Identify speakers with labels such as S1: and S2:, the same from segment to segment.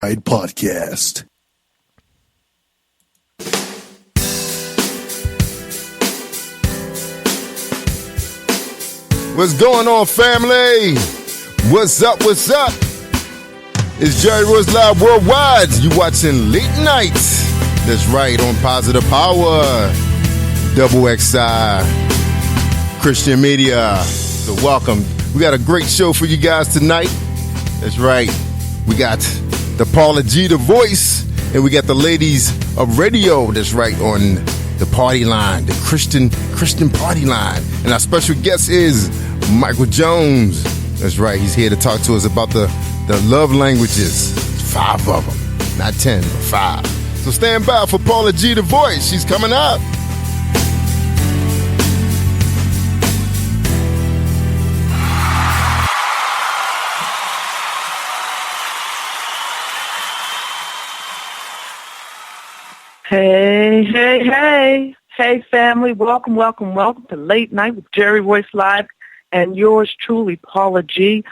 S1: Podcast.
S2: What's going on, family? What's up? What's up? It's Jerry Royce Live Worldwide. You watching Late Nights. That's right, on Positive Power, Double XI, Christian Media. So welcome. We got a great show for you guys tonight. That's right. We got the Paula G, the voice, and we got the ladies of radio. That's right, on the party line, the Christian party line. And our special guest is Michael Jones. That's right. He's here to talk to us about the love languages. 5 of them, not 10, but 5. So stand by for Paula G, the voice. She's coming up.
S3: Hey, family. Welcome to Late Night with Jerry Royce Live and yours truly, Paula G.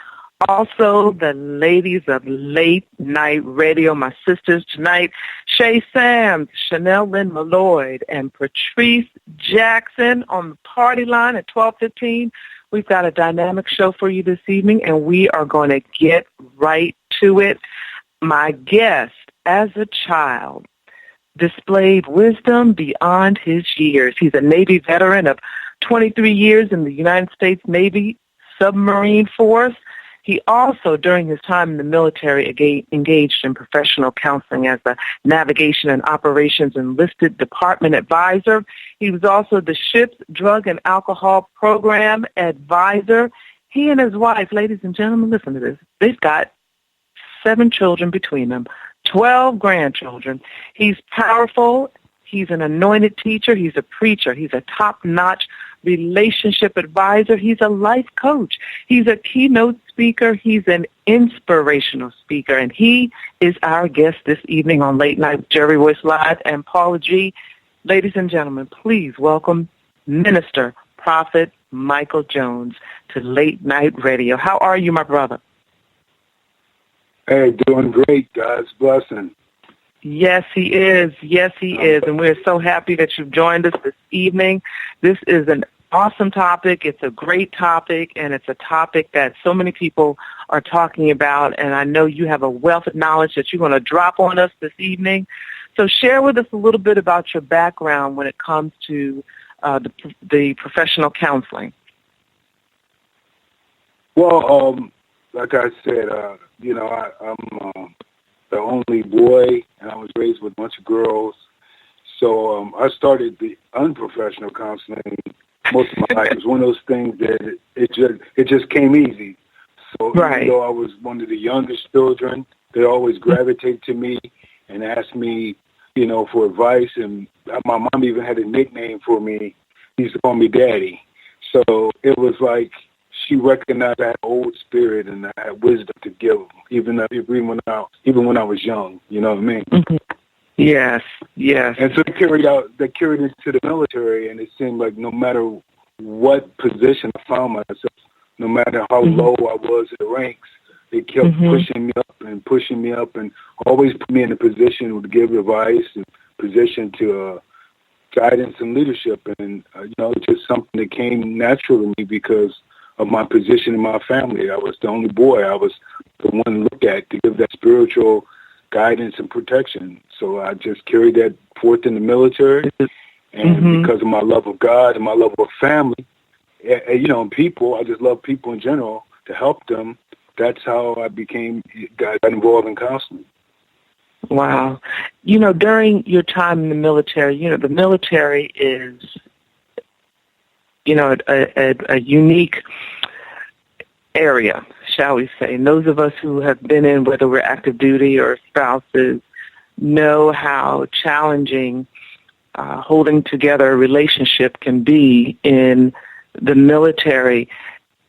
S3: Also, the ladies of Late Night Radio, my sisters tonight, Shay Sams, Chanel Lynn Malloyd, and Patrice Jackson on the party line at 12:15. We've got a dynamic show for you this evening, and we are going to get right to it. My guest, as a child, displayed wisdom beyond his years. He's a Navy veteran of 23 years in the United States Navy Submarine Force. He also, during his time in the military, engaged in professional counseling as a navigation and operations enlisted department advisor. He was also the ship's drug and alcohol program advisor. He and his wife, ladies and gentlemen, listen to this. They've got 7 children between them. 12 grandchildren. He's powerful. He's an anointed teacher. He's a preacher. He's a top-notch relationship advisor. He's a life coach. He's a keynote speaker. He's an inspirational speaker. And he is our guest this evening on Late Night with Jerry Royce Live and Paula G. Ladies and gentlemen, please welcome Minister Prophet Michael Jones to Late Night Radio. How are you, my brother?
S4: Hey, doing great, God's blessing.
S3: Yes, he is. Yes, he is. And we're so happy that you've joined us this evening. This is an awesome topic. It's a great topic, and it's a topic that so many people are talking about. And I know you have a wealth of knowledge that you're going to drop on us this evening. So share with us a little bit about your background when it comes to the professional counseling.
S4: Well, like I said, I'm the only boy, and I was raised with a bunch of girls. So I started the unprofessional counseling most of my life. It was one of those things that it just came easy. So
S3: right.
S4: Even though I was one of the youngest children, they always gravitated to me and asked me, for advice. And my mom even had a nickname for me. She used to call me Daddy. So it was like, she recognized I had old spirit and I had wisdom to give, even when I was young. You know what I mean?
S3: Mm-hmm. Yes.
S4: And so they carried it to the military, and it seemed like no matter what position I found myself, no matter how low I was in the ranks, they kept pushing me up, and always put me in a position to give advice and position to guidance and leadership. And it's just something that came natural to me because of my position in my family. I was the only boy. I was the one looked at to give that spiritual guidance and protection. So I just carried that forth in the military. And because of my love of God and my love of family, and people, I just love people in general, to help them. That's how I got involved in counseling.
S3: Wow. During your time in the military, the military is a unique area, shall we say. And those of us who have been in, whether we're active duty or spouses, know how challenging holding together a relationship can be in the military.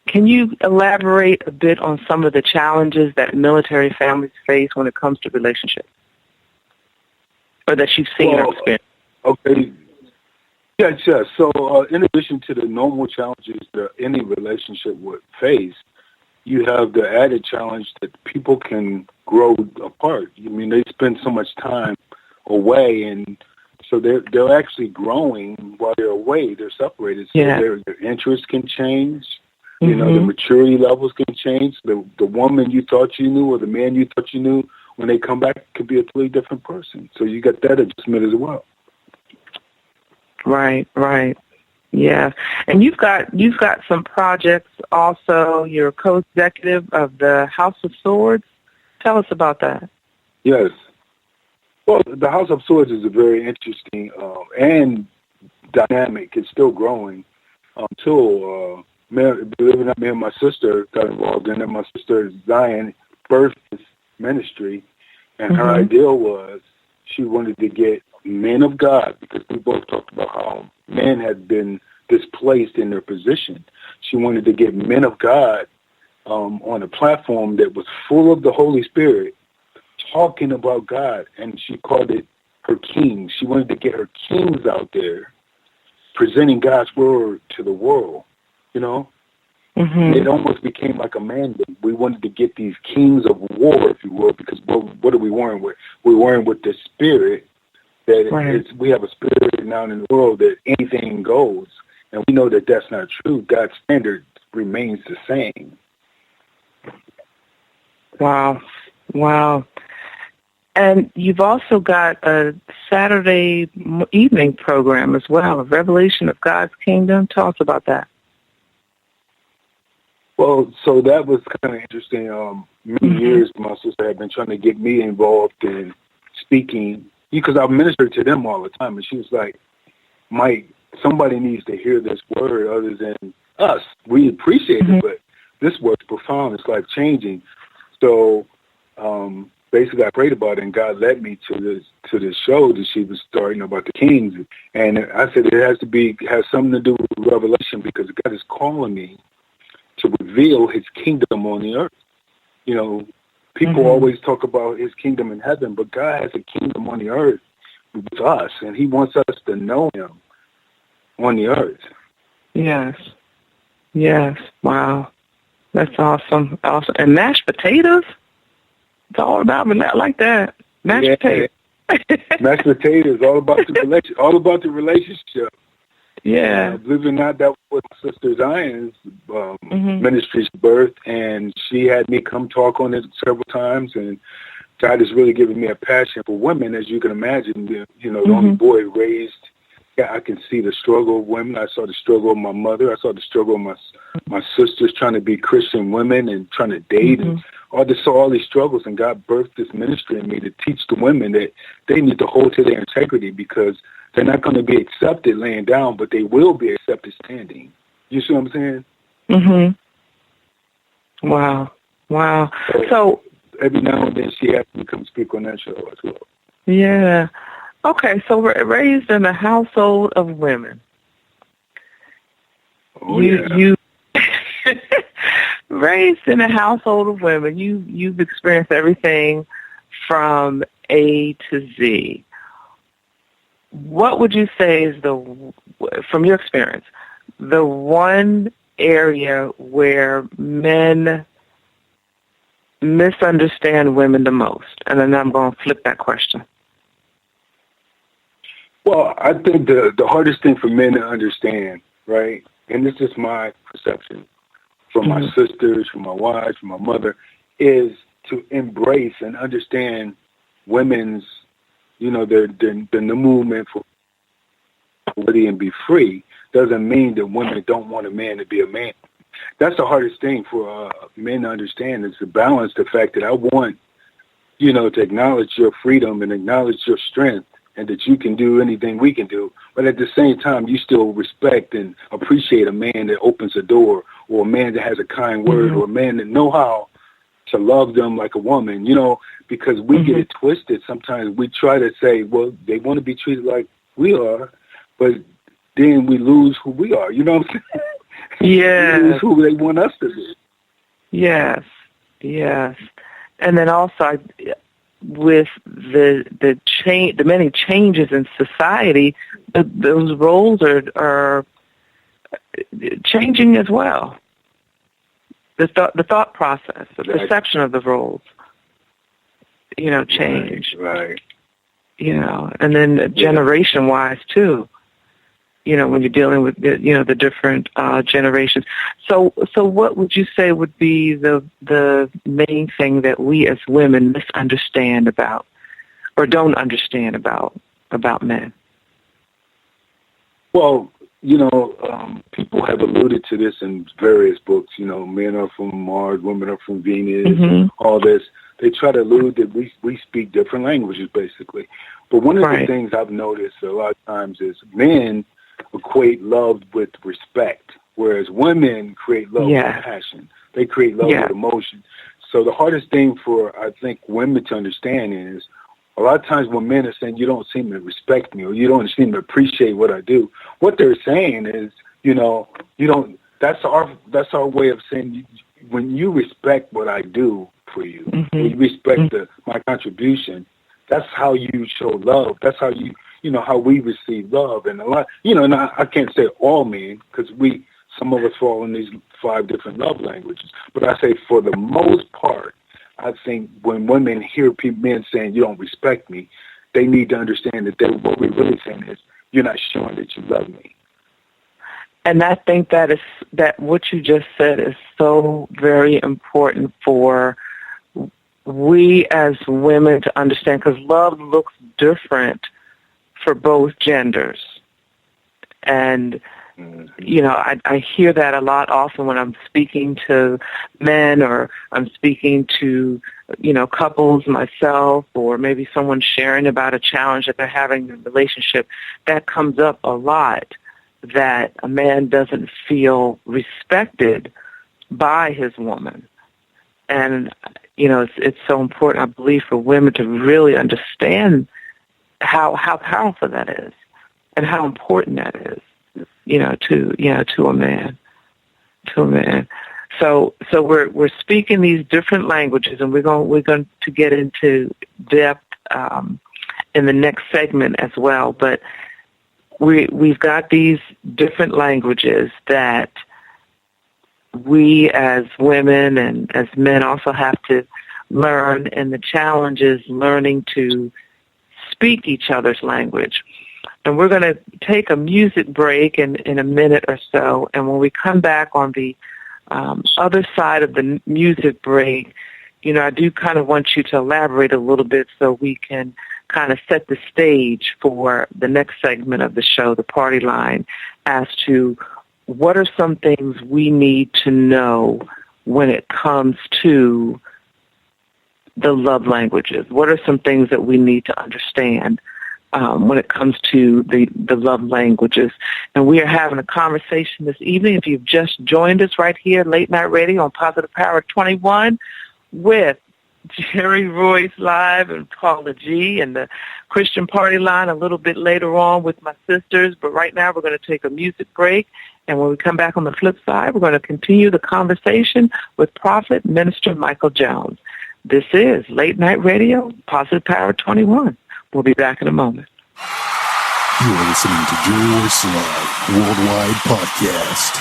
S3: Can you elaborate a bit on some of the challenges that military families face when it comes to relationships, or that you've seen or experienced?
S4: Okay. Yes. So in addition to the normal challenges that any relationship would face, you have the added challenge that people can grow apart. I mean, they spend so much time away, and so they're actually growing while they're away. They're separated, so their interests can change. You know, the maturity levels can change. The woman you thought you knew or the man you thought you knew, when they come back, could be a totally different person. So you got that adjustment as well.
S3: Right. Yeah. And you've got some projects also. You're a co-executive of the House of Swords. Tell us about that.
S4: Yes. Well, the House of Swords is a very interesting and dynamic. It's still growing until, believe it or not, me and my sister got involved in it. My sister, Zion, birthed this ministry, and her ideal was she wanted to get men of God, because we both talked about how men had been displaced in their position. She wanted to get men of God on a platform that was full of the Holy Spirit, talking about God, and she called it her kings. She wanted to get her kings out there presenting God's word to the world, you know? It almost became like a mandate. We wanted to get these kings of war, if you will, because what are we warring with? We're warring with the spirit that we have a spirit now in the world that anything goes, and we know that that's not true. God's standard remains the same.
S3: Wow. And you've also got a Saturday evening program as well, a Revelation of God's Kingdom. Tell us about that.
S4: Well, so that was kind of interesting. Many years my sister had been trying to get me involved in speaking, because I ministered to them all the time, and she was like, Mike, somebody needs to hear this word other than us. We appreciate it, but this word's profound. It's life-changing. So basically I prayed about it, and God led me to this show that she was starting about the kings. And I said it has something to do with revelation, because God is calling me to reveal his kingdom on the earth. You know, people always talk about his kingdom in heaven, but God has a kingdom on the earth with us, and he wants us to know him on the earth. Yes.
S3: Wow. That's awesome. And mashed potatoes? It's all about me. I like that. Mashed potatoes.
S4: Mashed potatoes, all about the relationship.
S3: Yeah.
S4: Believe it or not, that was my sister Zion's ministry's birth, and she had me come talk on it several times, and God has really given me a passion for women, as you can imagine. You know, the only boy raised, I can see the struggle of women. I saw the struggle of my mother. I saw the struggle of my sisters trying to be Christian women and trying to date, and saw all these struggles, and God birthed this ministry in me to teach the women that they need to hold to their integrity, because they're not going to be accepted laying down, but they will be accepted standing. You see what I'm saying? Wow. So every now and then she has me come speak on that show as well.
S3: Yeah. Okay, so we're raised in a household of women. You raised in a household of women. You've experienced everything from A to Z. What would you say is from your experience, the one area where men misunderstand women the most? And then I'm going to flip that question.
S4: Well, I think the hardest thing for men to understand, right, and this is my perception from my sisters, from my wives, from my mother, is to embrace and understand women's, you know, the movement for equality and be free doesn't mean that women don't want a man to be a man. That's the hardest thing for men to understand, is to balance the fact that I want, you know, to acknowledge your freedom and acknowledge your strength, and that you can do anything we can do. But at the same time, you still respect and appreciate a man that opens a door, or a man that has a kind word, or a man that know how to love them like a woman, you know, because we get it twisted. Sometimes we try to say, well, they want to be treated like we are, but then we lose who we are. You know what I'm saying?
S3: Yeah.
S4: We lose who they want us to be.
S3: Yes. And then also, with the many changes in society, those roles are changing as well. the thought process, the perception of the roles, change.
S4: Right.
S3: And then generation-wise too. When you're dealing with the different generations. So what would you say would be the main thing that we as women misunderstand about, or don't understand about men?
S4: Well, people have alluded to this in various books. Men are from Mars, women are from Venus, all this. They try to allude that we speak different languages, basically. But one of the things I've noticed a lot of times is men equate love with respect, whereas women create love with passion. They create love with emotion. So the hardest thing for, I think, women to understand is a lot of times when men are saying, you don't seem to respect me or you don't seem to appreciate what I do, what they're saying is, you don't, that's our way of saying, when you respect what I do for you, when you respect my contribution, that's how you show love. That's how how we receive love. And a lot, and I can't say all men, because some of us fall in these 5 different love languages. But I say for the most part, I think when women hear men saying, you don't respect me, they need to understand that what we're really saying is, you're not showing that you love me.
S3: And I think that what you just said is so very important for we as women to understand, because love looks different for both genders. And, I hear that a lot often when I'm speaking to men or I'm speaking to, couples myself, or maybe someone sharing about a challenge that they're having in a relationship. That comes up a lot, that a man doesn't feel respected by his woman. And, it's so important, I believe, for women to really understand how powerful that is and how important that is, to a man. So we're speaking these different languages, and we're going to get into depth in the next segment as well. But we've got these different languages that we as women and as men also have to learn, and the challenge is learning to speak each other's language. And we're going to take a music break in a minute or so, and when we come back on the other side of the music break, I do kind of want you to elaborate a little bit so we can kind of set the stage for the next segment of the show, the party line, as to what are some things we need to know when it comes to the love languages? What are some things that we need to understand when it comes to the love languages? And we are having a conversation this evening. If you've just joined us right here, Late Night Radio on Positive Power 21 with Jerry Royce live and Paula G, and the Christian Party Line a little bit later on with my sisters. But right now we're going to take a music break. And when we come back on the flip side, we're going to continue the conversation with Prophet Minister Michael Jones. This is Late Night Radio, Positive Power 21. We'll be back in a moment.
S1: You're listening to Jerry Royce Live Worldwide Podcast.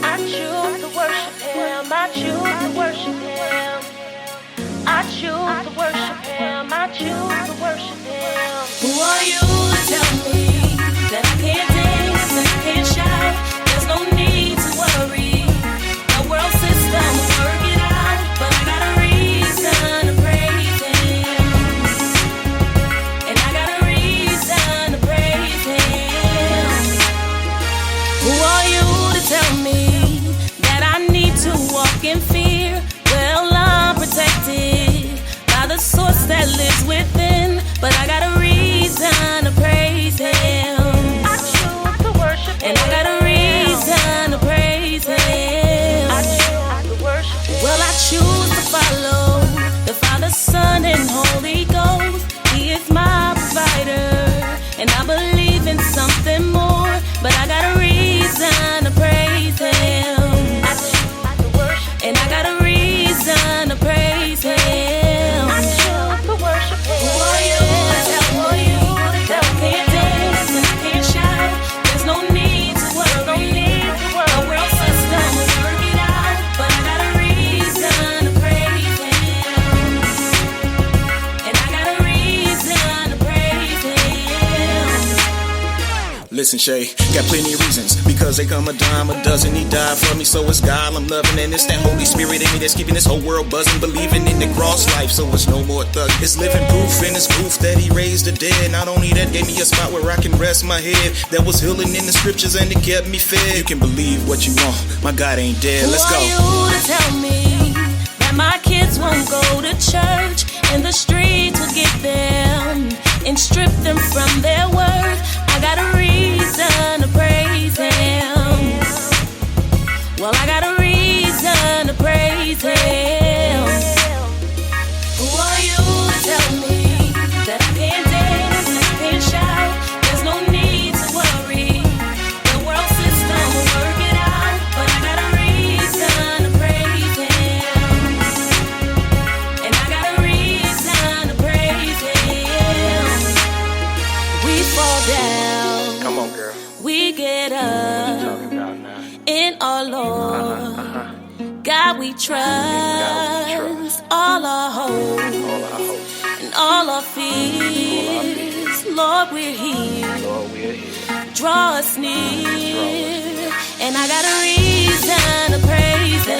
S5: I choose to worship Him. I choose to worship Him. I choose to worship Him. I choose to worship Him. Who are you to tell me that I can't dance, that I can't shout? There's no need to worry. The world system will work it out, but I got a reason to praise Him. And I got a reason to praise Him. Who are you to tell me that I need to walk in fear? Well, I'm protected by the source that lives within, but I got a reason to praise Him. I choose to worship Him. And I got a reason to praise Him. I choose to worship Him. Well, I choose to follow the Father, Son, and Holy Ghost. He is my provider, and I believe in something more, but I got a reason to praise Him. I choose to worship Him. And I got a reason to praise Him. I choose to worship Him. Who
S6: listen, Shay, got plenty of reasons. Because they come a dime a dozen, he died for me, so it's God I'm loving. And it's that Holy Spirit in me that's keeping this whole world buzzing. Believing in the cross life, so it's no more thug. It's living proof in his proof that he raised the dead. Not only that, gave me a spot where I can rest my head. That was healing in the scriptures and it kept me fed. You can believe what you want, my God ain't dead. Let's go.
S5: Who are you to tell me that my kids won't go to church and the streets will get them and strip them from their worth? I got a reason to praise him. Well, I got a reason to praise him. Who are you to tell me that I can't dance, I can't shout? There's no need to worry. The world system will work it out, but I got a reason to praise him. And I got a reason to praise him. We fall down.
S6: Come on, girl.
S5: We get up. In our Lord, God we trust, all our hope, and all our fears. Lord, we're here, draw us near, and I got a reason to praise him,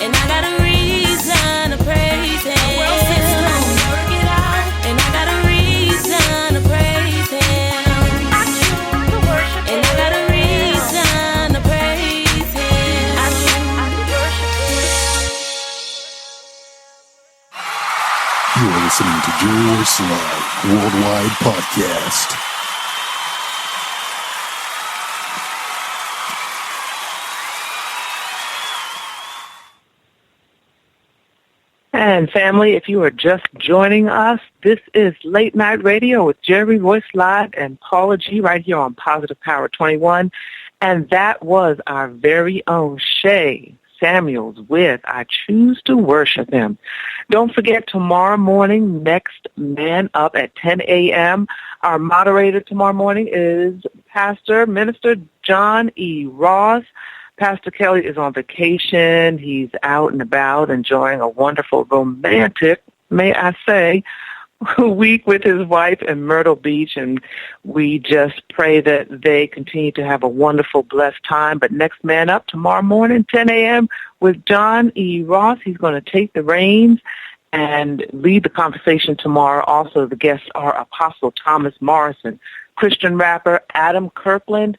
S5: and I got a reason to praise him, and I got a reason to praise him, and I got a reason to praise him.
S1: You're listening to Jerry Royce Live Worldwide Podcast.
S3: And family, if you are just joining us, this is Late Night Radio with Jerry Royce Live and Paula G right here on Positive Power 21. And that was our very own Shay Samuels with I Choose to Worship Him. Don't forget, tomorrow morning, next Man Up at 10 a.m. Our moderator tomorrow morning is Pastor Minister John E. Ross. Pastor Kelly is on vacation. He's out and about enjoying a wonderful romantic, may I say, week with his wife in Myrtle Beach, and we just pray that they continue to have a wonderful, blessed time. But next Man Up tomorrow morning, 10 a.m. with John E. Ross. He's going to take the reins and lead the conversation tomorrow. Also, the guests are Apostle Thomas Morrison, Christian rapper Adam Kirkland,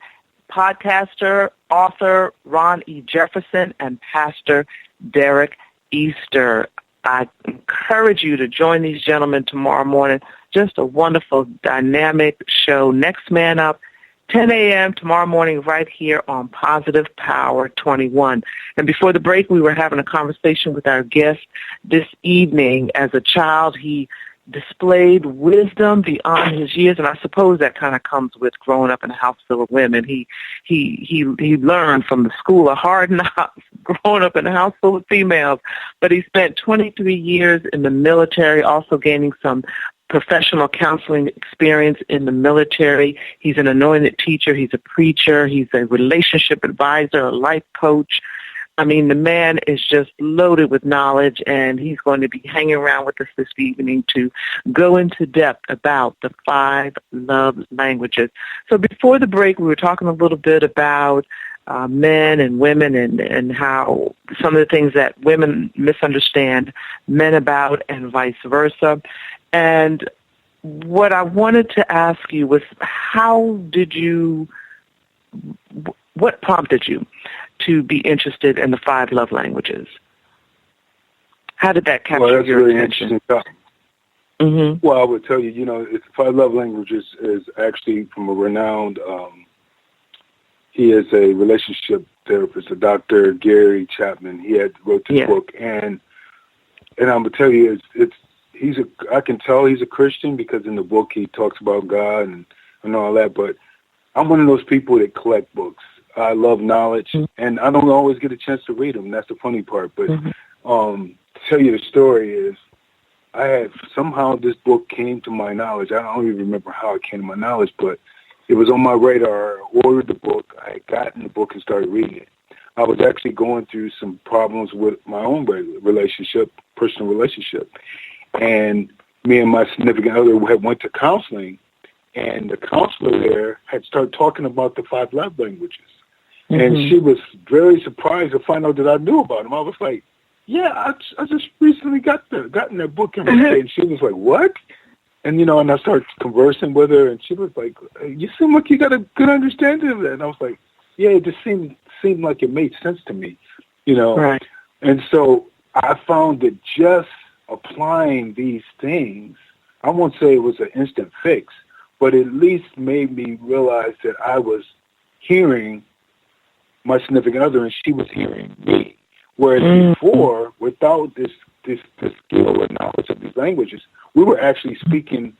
S3: podcaster, author Ron E. Jefferson, and Pastor Derek Easter. I encourage you to join these gentlemen tomorrow morning. Just a wonderful, dynamic show. Next Man Up, 10 a.m. tomorrow morning right here on Positive Power 21. And before the break, we were having a conversation with our guest this evening. As a child, he displayed wisdom beyond his years, and I suppose that kind of comes with growing up in a house full of women. He learned from the school of hard knocks, growing up in a house full of females, but he spent 23 years in the military, also gaining some professional counseling experience in the military. He's an anointed teacher. He's a preacher. He's a relationship advisor, a life coach. I mean, the man is just loaded with knowledge, and he's going to be hanging around with us this evening to go into depth about the 5 love languages. So before the break, we were talking a little bit about men and women and how some of the things that women misunderstand men about and vice versa. And what I wanted to ask you was, what prompted you to be interested in the 5 love languages? How did that capture
S4: that's
S3: your
S4: really
S3: attention?
S4: Interesting.
S3: Mm-hmm.
S4: Well, I would tell you, it's 5 love languages is actually from a renowned, he is a relationship therapist, a Dr. Gary Chapman. He wrote this book, and I'm gonna tell you, I can tell he's a Christian because in the book he talks about God and all that. But I'm one of those people that collect books. I love knowledge, and I don't always get a chance to read them. That's the funny part. But to tell you the story is, somehow this book came to my knowledge. I don't even remember how it came to my knowledge, but it was on my radar. I ordered the book. I had gotten the book and started reading it. I was actually going through some problems with my own personal relationship. And me and my significant other had went to counseling, and the counselor there had started talking about the 5 love languages. And she was very surprised to find out that I knew about them. I was like, yeah, I just recently gotten that book in my hand. And she was like, what? And, and I started conversing with her, and she was like, you seem like you got a good understanding of that. And I was like, yeah, it just seemed like it made sense to me,
S3: Right.
S4: And so I found that just applying these things, I won't say it was an instant fix, but at least made me realize that I was hearing my significant other and she was hearing me. Whereas before, without this skill and knowledge of these languages, we were actually speaking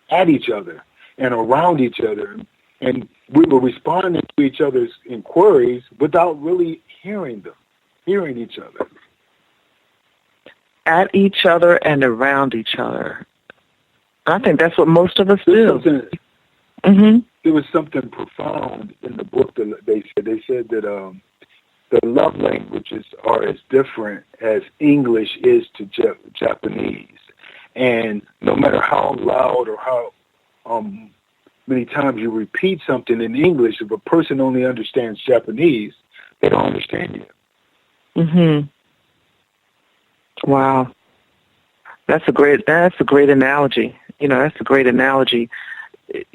S4: at each other and around each other. And we were responding to each other's inquiries without really hearing each other.
S3: At each other and around each other. I think that's what most of us do.
S4: There was something profound in the book that they said. They said that the love languages are as different as English is to Japanese. And no matter how loud or how many times you repeat something in English, if a person only understands Japanese, they don't understand you.
S3: Wow. That's a great analogy. That's a great analogy. And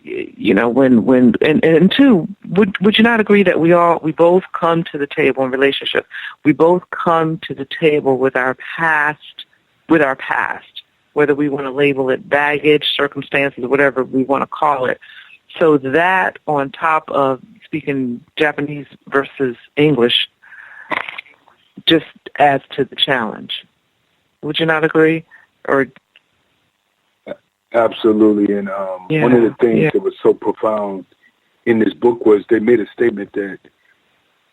S3: two, would you not agree that we both come to the table in relationship? We both come to the table with our past, whether we want to label it baggage, circumstances, whatever we want to call it. So that on top of speaking Japanese versus English just adds to the challenge. Would you not agree? Or
S4: absolutely. And one of the things that was so profound in this book was they made a statement that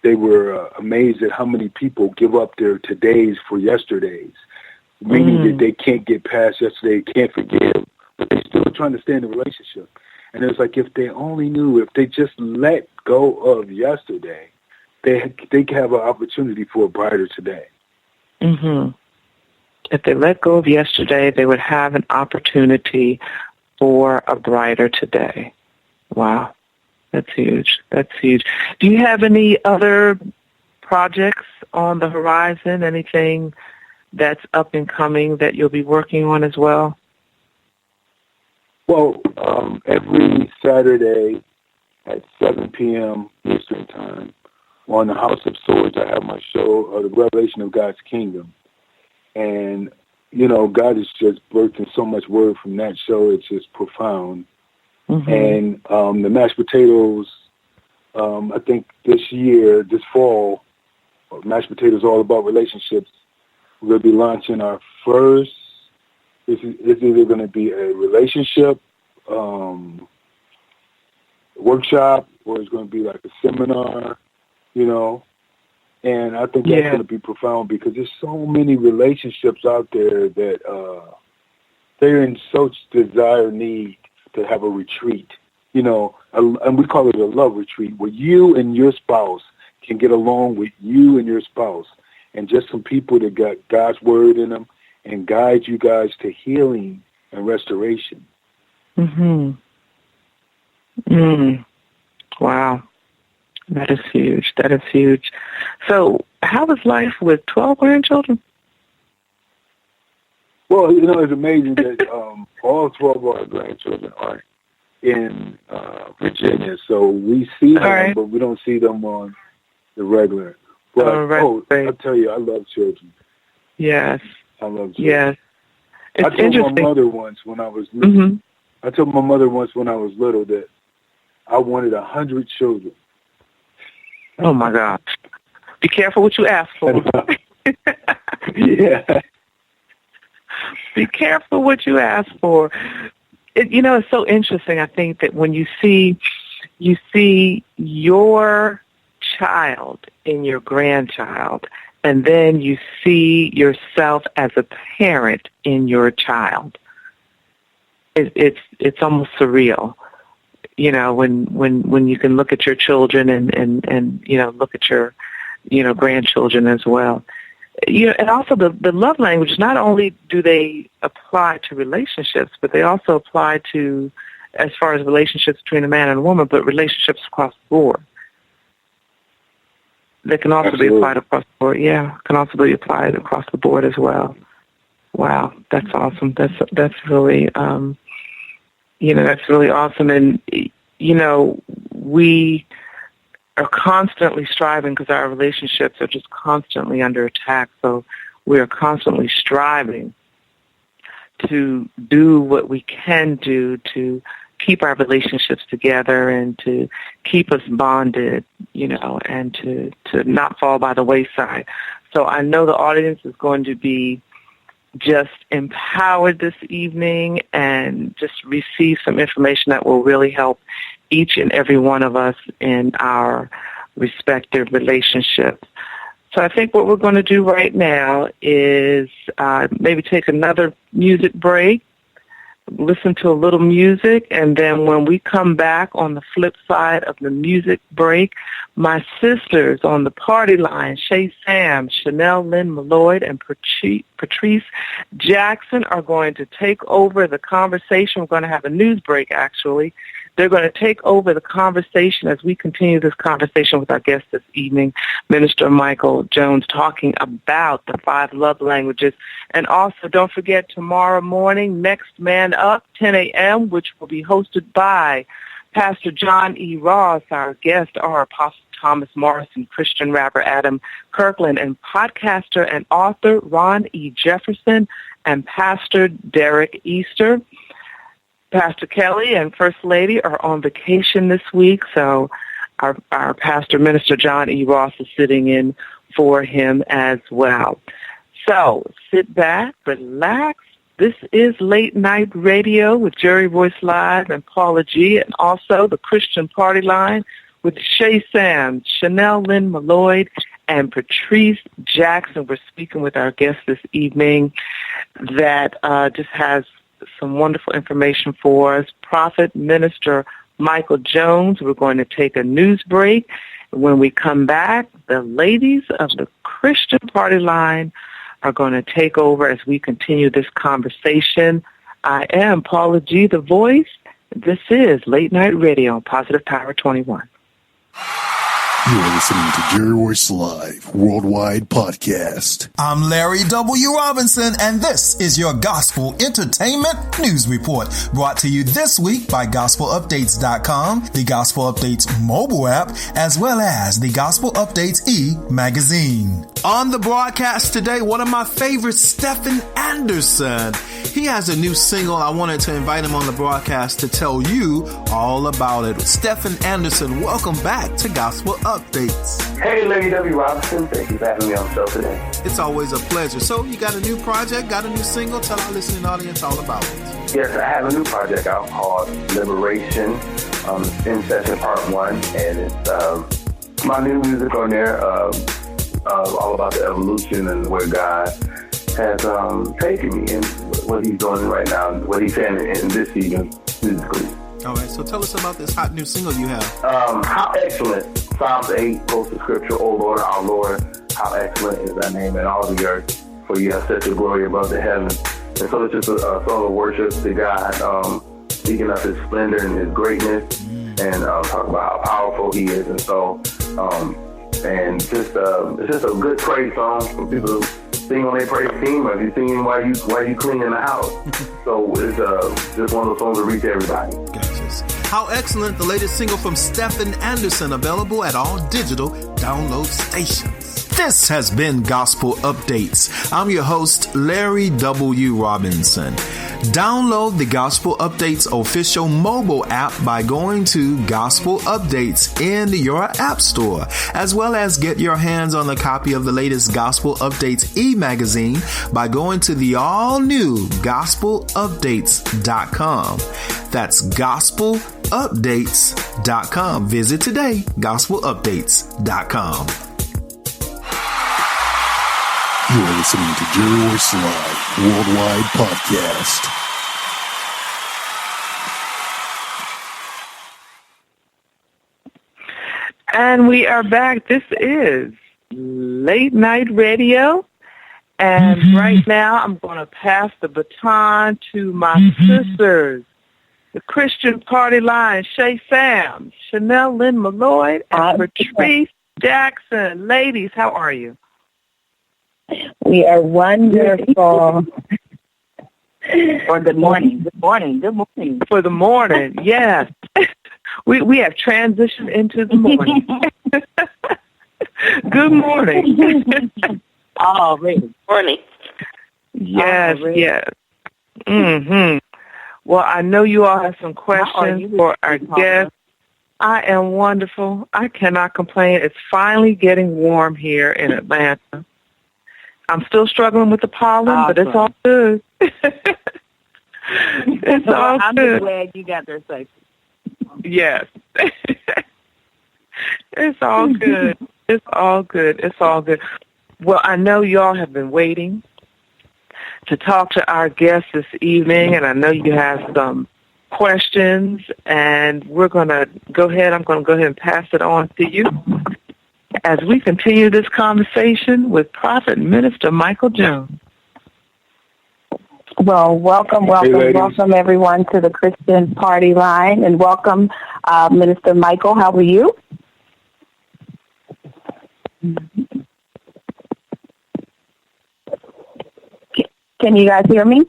S4: they were amazed at how many people give up their todays for yesterdays, meaning that they can't get past yesterday, can't forgive, but they're still trying to stay in the relationship. And it was like if they only knew, if they just let go of yesterday, they could have an opportunity for a brighter today.
S3: If they let go of yesterday, they would have an opportunity for a brighter today. Wow. That's huge. Do you have any other projects on the horizon, anything that's up and coming that you'll be working on as well?
S4: Well, every Saturday at 7 p.m. Eastern Time on the House of Swords, I have my show, The Revelation of God's Kingdom. And, God is just birthing so much word from that show. It's just profound. And the mashed potatoes, I think this fall, mashed potatoes all about relationships. We're going to be launching our first, it's either going to be a relationship workshop or it's going to be like a seminar, And I think that's going to be profound because there's so many relationships out there that they're in such desire need to have a retreat, and we call it a love retreat where you and your spouse can get along with you and your spouse and just some people that got God's word in them and guide you guys to healing and restoration.
S3: Wow. That is huge. So how is life with 12 grandchildren?
S4: Well, it's amazing that all 12 of our grandchildren are in Virginia. So we see them, but we don't see them on the regular. But, I tell you, I love children.
S3: Yes.
S4: I love children.
S3: Yes. It's
S4: I told my mother once when I was little, that I wanted 100 children.
S3: Oh, my God. Be careful what you ask for.
S4: Yeah.
S3: Be careful what you ask for. It's so interesting, I think, that when you see your child in your grandchild, and then you see yourself as a parent in your child. It's almost surreal. When you can look at your children and look at your grandchildren as well. And also the love language, not only do they apply to relationships, but they also apply to as far as relationships between a man and a woman, but relationships across the board. They can also be applied across the board. Yeah, can also be applied across the board as well. Wow, that's awesome. That's really, that's really awesome. And, we are constantly striving because our relationships are just constantly under attack. So we are constantly striving to do what we can do to keep our relationships together and to keep us bonded, and to not fall by the wayside. So I know the audience is going to be just empowered this evening and just receive some information that will really help each and every one of us in our respective relationships. So I think what we're going to do right now is maybe take another music break, listen to a little music, and then when we come back on the flip side of the music break, my sisters on the party line, Shay Sam, Chanel Lynn Malloyd, and Patrice Jackson are going to take over the conversation. We're going to have a news break, actually. They're going to take over the conversation as we continue this conversation with our guest this evening, Minister Michael Jones, talking about the 5 love languages. And also, don't forget, tomorrow morning, Next Man Up, 10 a.m., which will be hosted by Pastor John E. Ross. Our guest are Apostle Thomas Morrison, Christian rapper Adam Kirkland, and podcaster and author Ron E. Jefferson, and Pastor Derek Easter. Pastor Kelly and First Lady are on vacation this week, so our pastor, Minister John E. Ross, is sitting in for him as well. So sit back, relax. This is Late Night Radio with Jerry Royce Live and Paula G, and also the Christian Party Line with Shay Sam, Chanel Lynn Malloyd, and Patrice Jackson. We're speaking with our guest this evening that just has some wonderful information for us. Prophet Minister Michael Jones. We're going to take a news break. When we come back, the ladies of the Christian Party Line are going to take over as we continue this conversation. I am Paula G, the voice. This is Late Night Radio on Positive Power 21.
S1: You're listening to Jerry Royce Live Worldwide Podcast.
S7: I'm Larry W. Robinson, and this is your Gospel Entertainment News Report, brought to you this week by GospelUpdates.com, the Gospel Updates mobile app, as well as the Gospel Updates e-magazine. On the broadcast today, one of my favorites, Stephen Anderson. He has a new single. I wanted to invite him on the broadcast to tell you all about it. Stephen Anderson, welcome back to Gospel Updates.
S8: Hey, Larry W. Robinson. Thank you for having me on the show today.
S7: It's always a pleasure. So you got a new project, got a new single. Tell our listening audience all about it.
S8: Yes, I have a new project out called Liberation, in session part 1, and it's my new music on there, all about the evolution and where God has taken me and what he's doing right now, what he's saying in this season musically.
S7: All right, so tell us about this hot new single you have.
S8: How excellent, Psalms 8 quotes the scripture, O Lord, our Lord, how excellent is thy name in all the earth, for you have set your glory above the heavens. And so it's just a song of worship to God, speaking of his splendor and his greatness, and talk about how powerful he is. And so, and just it's just a good praise song for people to sing on their praise team, or if you're singing while you cleaning the house. So it's just one of those songs to reach everybody.
S7: Gotcha. How excellent, the latest single from Stephen Anderson, available at all digital download stations. This has been Gospel Updates. I'm your host, Larry W. Robinson. Download the Gospel Updates official mobile app by going to Gospel Updates in your app store, as well as get your hands on a copy of the latest Gospel Updates e-magazine by going to the all-new GospelUpdates.com. That's GospelUpdates.com. Visit today, GospelUpdates.com.
S1: You're listening to Jerry Royce Live Worldwide Podcast.
S3: And we are back. This is Late Night Radio. And right now I'm going to pass the baton to my sisters, the Christian Party Line, Shay Sam, Chanel Lynn Malloy, and Patrice Jackson. Ladies, how are you?
S9: We are wonderful.
S10: Or good morning. Good morning. Good morning.
S3: For the morning, yes. We have transitioned into the morning. Good morning.
S10: Already.
S5: Morning.
S3: Yes, yes. Mm-hmm. Well, I know you all have some questions for our guests. I am wonderful. I cannot complain. It's finally getting warm here in Atlanta. I'm still struggling with the pollen, but it's all good. It's all
S10: I'm
S3: good.
S10: just glad you got there safe.
S3: Yes. It's all good. It's all good. It's all good. Well, I know y'all have been waiting to talk to our guests this evening, and I know you have some questions, and we're going to go ahead. I'm going to go ahead and pass it on to you as we continue this conversation with Prophet Minister Michael Jones.
S9: Well, welcome everyone to the Christian Party Line, and welcome, Minister Michael. How are you? Can you guys hear me?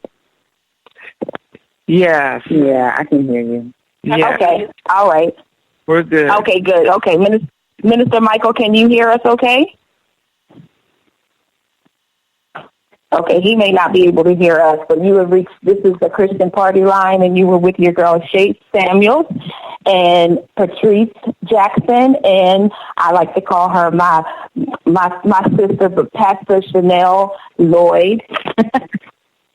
S3: Yes.
S9: Yeah, I can hear you.
S3: Yes.
S9: Okay. All right.
S3: We're good.
S9: Okay, good. Okay, Minister Michael, can you hear us okay? Okay, he may not be able to hear us, but you have reached, this is the Christian Party Line, and you were with your girl, Shay Samuels and Patrice Jackson, and I like to call her my sister, but Pastor Chanel Lloyd.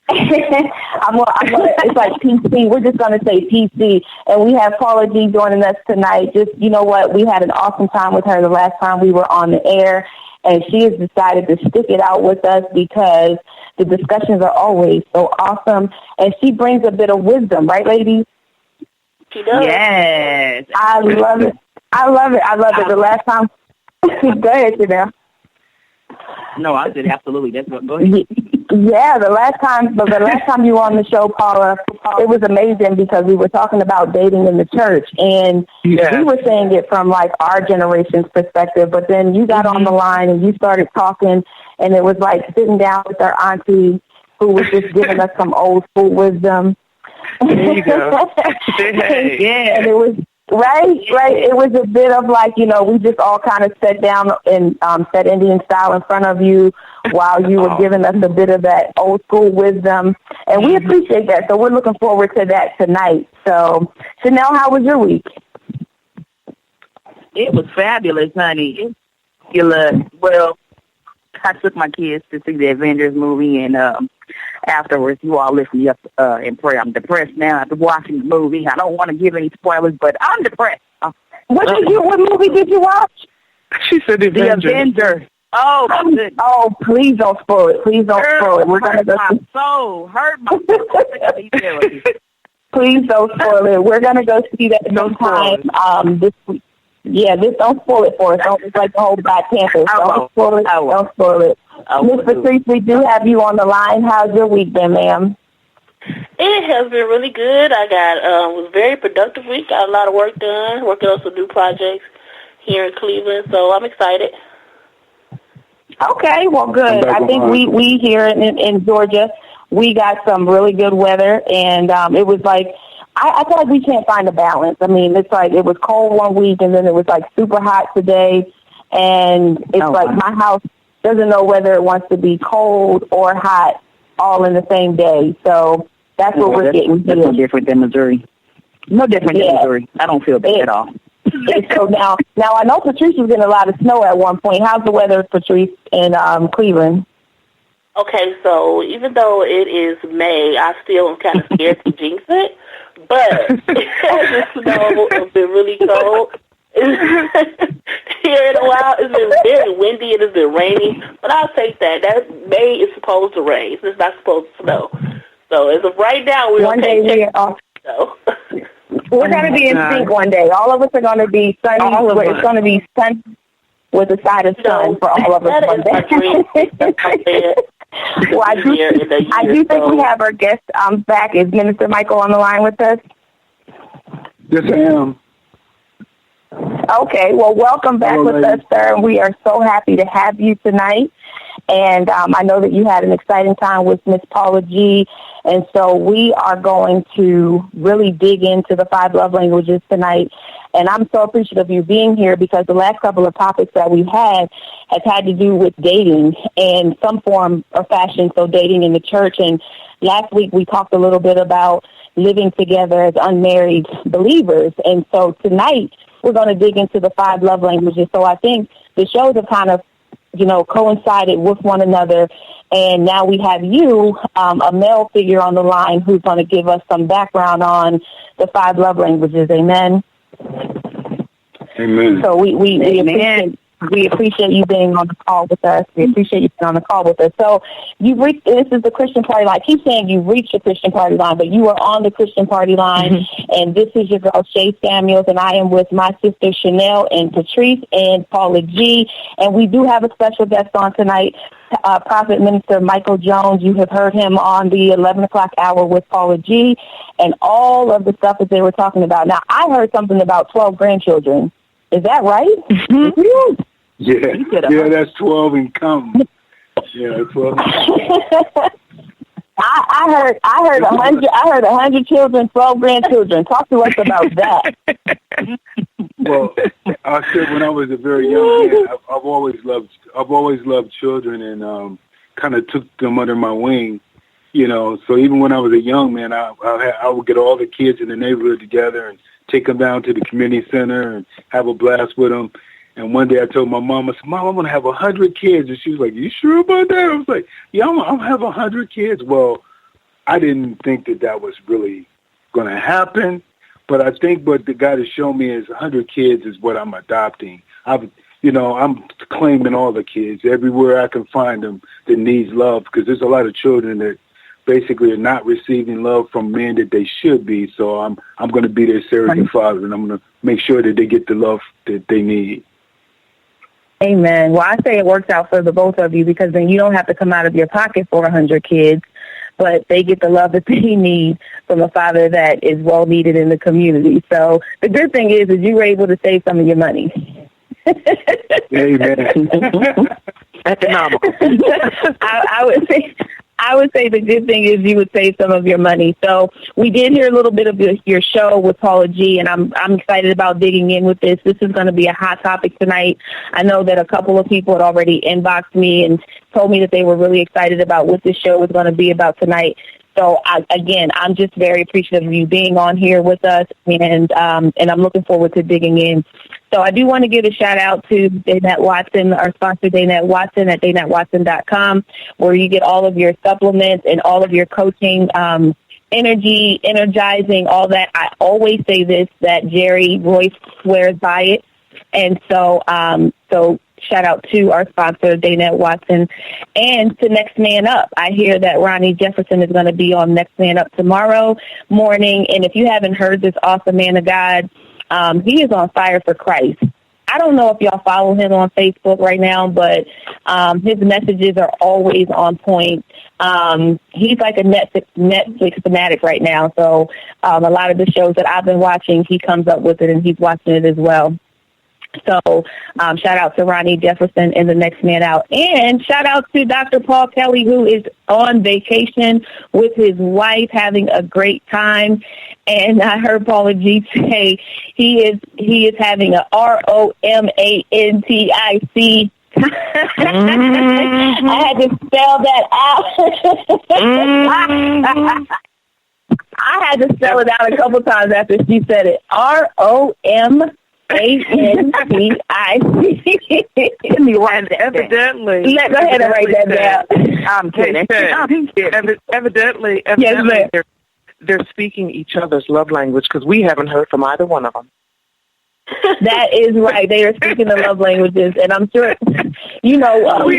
S9: It's like PC. We're just going to say PC. And we have Paula G joining us tonight. Just, you know what, we had an awesome time with her the last time we were on the air. And she has decided to stick it out with us because the discussions are always so awesome. And she brings a bit of wisdom, right, ladies?
S10: She does. Yes.
S9: I love it. The last time. Go ahead, Chanel.
S10: No, I said absolutely. That's what. Go ahead.
S9: Yeah, the last time you were on the show, Paula, it was amazing because we were talking about dating in the church, and we were saying it from like our generation's perspective. But then you got on the line and you started talking, and it was like sitting down with our auntie who was just giving us some old school wisdom.
S3: There you go. Hey.
S9: Yeah, and it was. Right. It was a bit of like, you know, we just all kind of sat down and sat Indian style in front of you while you were giving us a bit of that old school wisdom. And we appreciate that. So we're looking forward to that tonight. So, Chanel, how was your week?
S10: It was fabulous, honey. Well, I took my kids to see the Avengers movie, and afterwards, you all lift me up in prayer. I'm depressed now after watching the movie. I don't want to give any spoilers, but I'm depressed.
S9: What movie did you watch?
S3: She said the
S10: Avengers. Oh, my goodness.
S9: Oh, please don't spoil it. Please don't spoil it. We're going to go.
S10: Hurt my soul.
S9: Please don't spoil it. We're going to go see that sometime this week. Yeah, don't spoil it for us. Don't just like the whole Black Panther. Don't spoil it. Don't spoil it. Miss Patrice, we do have you on the line. How's your week been, ma'am?
S5: It has been really good. I was a very productive week. Got a lot of work done, working on some new projects here in Cleveland, so I'm excited.
S9: Okay, well, good. I think we here in Georgia, we got some really good weather, and it was like, I feel like we can't find a balance. I mean, it's like it was cold one week, and then it was like super hot today, and it's like my house doesn't know whether it wants to be cold or hot all in the same day. So that's what we're getting.
S10: That's no different than Missouri. No different than Missouri. I don't feel bad at all.
S9: So now I know Patrice was getting a lot of snow at one point. How's the weather, Patrice, in Cleveland?
S5: Okay, so even though it is May, I still am kind of scared to jinx it. But the snow has been really cold. Here in a while, it's been very windy and it's been raining. But I'll take that. That May is supposed to rain. It's not supposed to snow. So as of right now, we're
S9: one day we're off. We're going to be in sync one day. All of us are going to be sunny. It's going to be sun with a side of sun for all of us one day. Well, I do think we have our guest back. Is Minister Michael on the line with us?
S4: Yes, I am.
S9: Okay, well, welcome back with us, sir. We are so happy to have you tonight. And I know that you had an exciting time with Miss Paula G. And so we are going to really dig into the 5 love languages tonight. And I'm so appreciative of you being here because the last couple of topics that we've had has had to do with dating in some form or fashion, so dating in the church. And last week we talked a little bit about living together as unmarried believers. And so tonight we're going to dig into the 5 love languages. So I think the shows have kind of, coincided with one another. And now we have you, a male figure on the line who's going to give us some background on the 5 love languages. Amen.
S4: Amen.
S9: So we appreciate you being on the call with us. We appreciate you being on the call with us. So you've reached, this is the Christian Party Line. I keep saying you've reached the Christian Party Line, but you are on the Christian Party Line. And this is your girl, Shay Samuels, and I am with my sister, Chanel and Patrice and Paula G. And we do have a special guest on tonight, Prophet Minister Michael Jones. You have heard him on the 11 o'clock hour with Paula G. and all of the stuff that they were talking about. Now, I heard something about 12 grandchildren. Is that right?
S4: Yeah, that's 12 and counting. Yeah, 12 and counting.
S9: I heard 100. I heard 100 children, 12 grandchildren. Talk to us about that.
S4: Well, I said when I was a very young man, I've always loved children and kind of took them under my wing. So even when I was a young man, I would get all the kids in the neighborhood together and take them down to the community center and have a blast with them. And one day I told my mom, I said, Mom, I'm going to have 100 kids. And she was like, you sure about that? I was like, yeah, I'm going to have 100 kids. Well, I didn't think that was really going to happen. But I think what the God has shown me is 100 kids is what I'm adopting. I'm claiming all the kids everywhere I can find them that needs love, because there's a lot of children that basically are not receiving love from men that they should be. So I'm going to be their surrogate father, and I'm going to make sure that they get the love that they need.
S9: Amen. Well, I say it works out for the both of you, because then you don't have to come out of your pocket for 100 kids, but they get the love that they need from a father that is well needed in the community. So the good thing is you were able to save some of your money.
S4: Amen.
S9: Economical. I would say the good thing is you would save some of your money. So we did hear a little bit of your show with Paula G, and I'm excited about digging in with this. This is going to be a hot topic tonight. I know that a couple of people had already inboxed me and told me that they were really excited about what this show was going to be about tonight. So, I'm just very appreciative of you being on here with us, and I'm looking forward to digging in. So I do want to give a shout-out to Daynette Watson, our sponsor, Daynette Watson, at DaynetteWatson.com, where you get all of your supplements and all of your coaching, energy, energizing, all that. I always say this, that Royce swears by it. And so shout out to our sponsor, Daynette Watson, and to Next Man Up. I hear that Ronnie Jefferson is going to be on Next Man Up tomorrow morning. And if you haven't heard this awesome man of God, he is on fire for Christ. I don't know if y'all follow him on Facebook right now, but his messages are always on point. He's like a Netflix fanatic right now. So a lot of the shows that I've been watching, he comes up with it and he's watching it as well. So shout out to Ronnie Jefferson and the Next Man Out. And shout out to Dr. Paul Kelly, who is on vacation with his wife, having a great time. And I heard Paula G say he is having a romantic. I had to spell that out. I had to spell it out a couple times after she said it. ROMANTIC. Evidently. Go ahead and write that down. I'm kidding.
S3: Evidently,
S9: yes,
S3: they're speaking each other's love language, because we haven't heard from either one of them.
S9: That is right. They are speaking the love languages, and I'm sure, we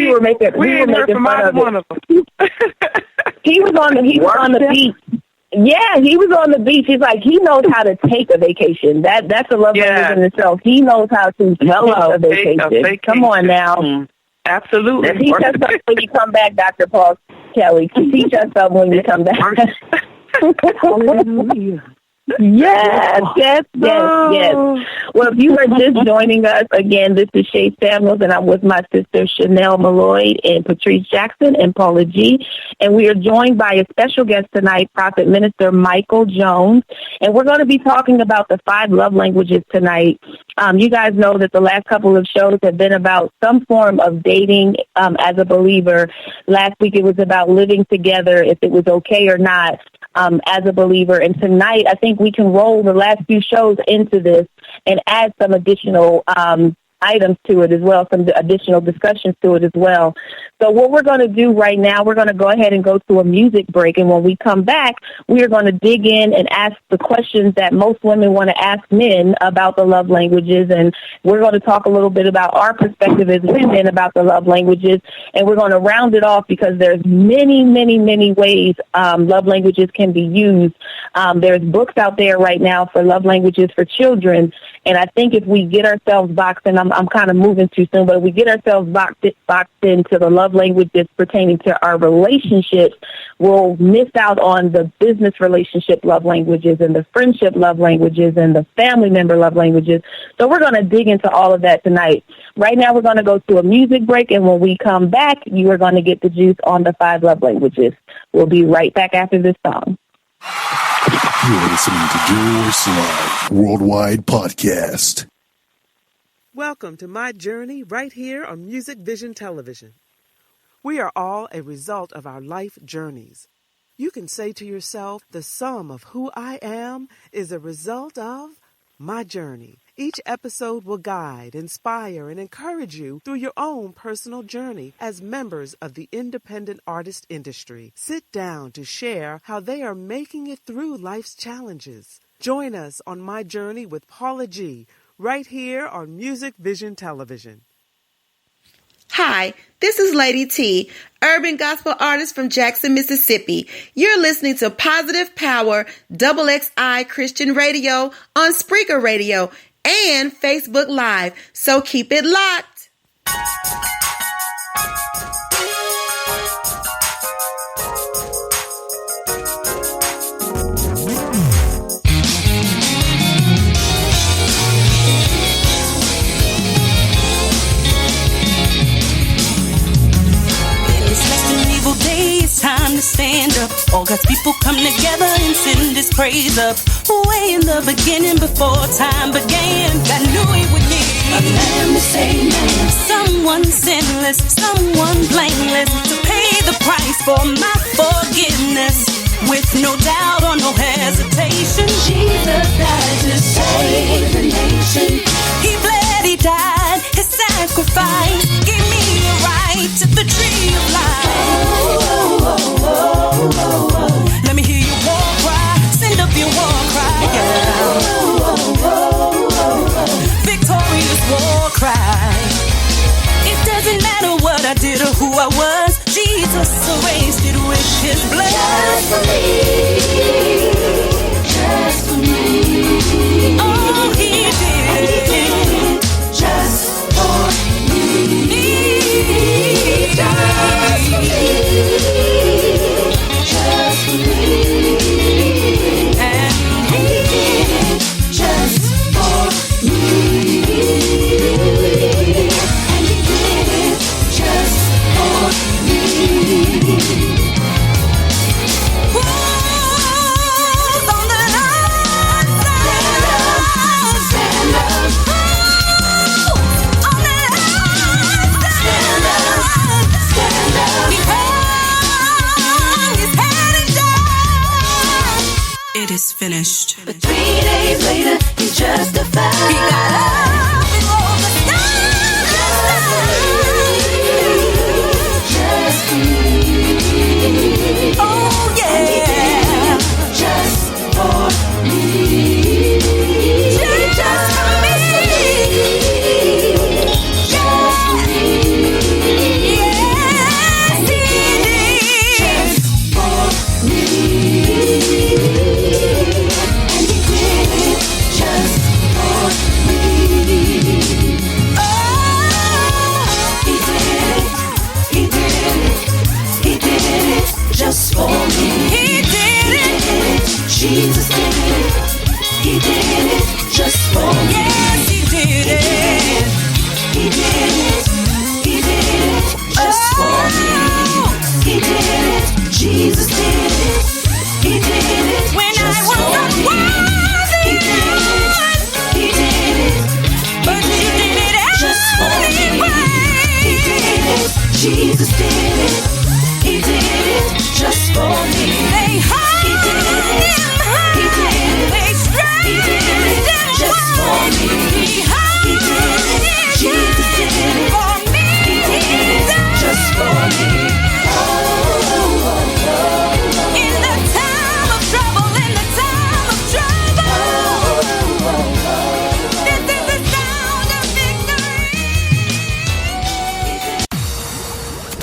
S9: were making fun of one of them. He was on the beach. Yeah, he was on the beach. He's like, he knows how to take a vacation. That's a love language in itself. He knows how to take a vacation. Come on now.
S3: Absolutely.
S9: Teach us something when you come back, Dr. Paul Kelly. Teach us something when you come back.
S3: Hallelujah.
S9: Yes. Well, if you are just joining us, again, this is Shay Samuels, and I'm with my sister Chanel Malloy and Patrice Jackson and Paula G. And we are joined by a special guest tonight, Prophet Minister Michael Jones. And we're going to be talking about the 5 love languages tonight. You guys know that the last couple of shows have been about some form of dating as a believer. Last week it was about living together, if it was okay or not. As a believer. And tonight, I think we can roll the last few shows into this and add some additional items to it as well, some additional discussions to it as well. So what we're going to do right now, we're going to go ahead and go to a music break. And when we come back, we are going to dig in and ask the questions that most women want to ask men about the love languages. And we're going to talk a little bit about our perspective as women about the love languages. And we're going to round it off because there's many, many, many ways love languages can be used. There's books out there right now for love languages for children. And I think if we get ourselves boxed in, I'm kind of moving too soon, but if we get ourselves boxed into the love languages pertaining to our relationships, we'll miss out on the business relationship love languages and the friendship love languages and the family member love languages. So we're going to dig into all of that tonight. Right now we're going to go to a music break, and when we come back, you are going to get the juice on the 5 love languages. We'll be right back after this song.
S1: You're listening to Jerry Royce Live Worldwide Podcast.
S11: Welcome to my journey right here on Music Vision Television. We are all a result of our life journeys. You can say to yourself, the sum of who I am is a result of my journey. Each episode will guide, inspire, and encourage you through your own personal journey as members of the independent artist industry. Sit down to share how they are making it through life's challenges. Join us on my journey with Paula G. right here on Music Vision Television.
S12: Hi, this is Lady T, urban gospel artist from Jackson, Mississippi. You're listening to Positive Power XXI Christian Radio on Spreaker Radio and Facebook Live, so keep it locked.
S13: It's time to stand up. All God's people come together and send His praise up. Way in the beginning, before time began, God knew He would need a man to save man. Someone sinless, someone blameless, to pay the price for my forgiveness. With no doubt or no hesitation, Jesus died to save the nation. He bled, He died, His sacrifice gave me a right to the tree of life. Let me hear your war cry. Send up your war cry, victorious war cry. It doesn't matter what I did or who I was, Jesus erased it with His blood. Just for me, just for me. Oh, He did, just for me, just for me, just for me. And He did just for me. And He did it just for me. Who's on the line? Stand up. Who's on the line? Stand up. Stand up. He hung his head and died. It is finished. But 3 days later, He's justified. He got up and rolled the stone. Just for me. Oh, yeah. Just for me. Just for me. Just for me. Yes, He did. Just for me. And He did it just for me.
S5: Jesus did it. He did it just for me. They hung him high. He did it. They stretched him just for me. He did it. Jesus did it for me. He did it just for me. In the time of trouble, in the time of trouble, this is the sound of victory.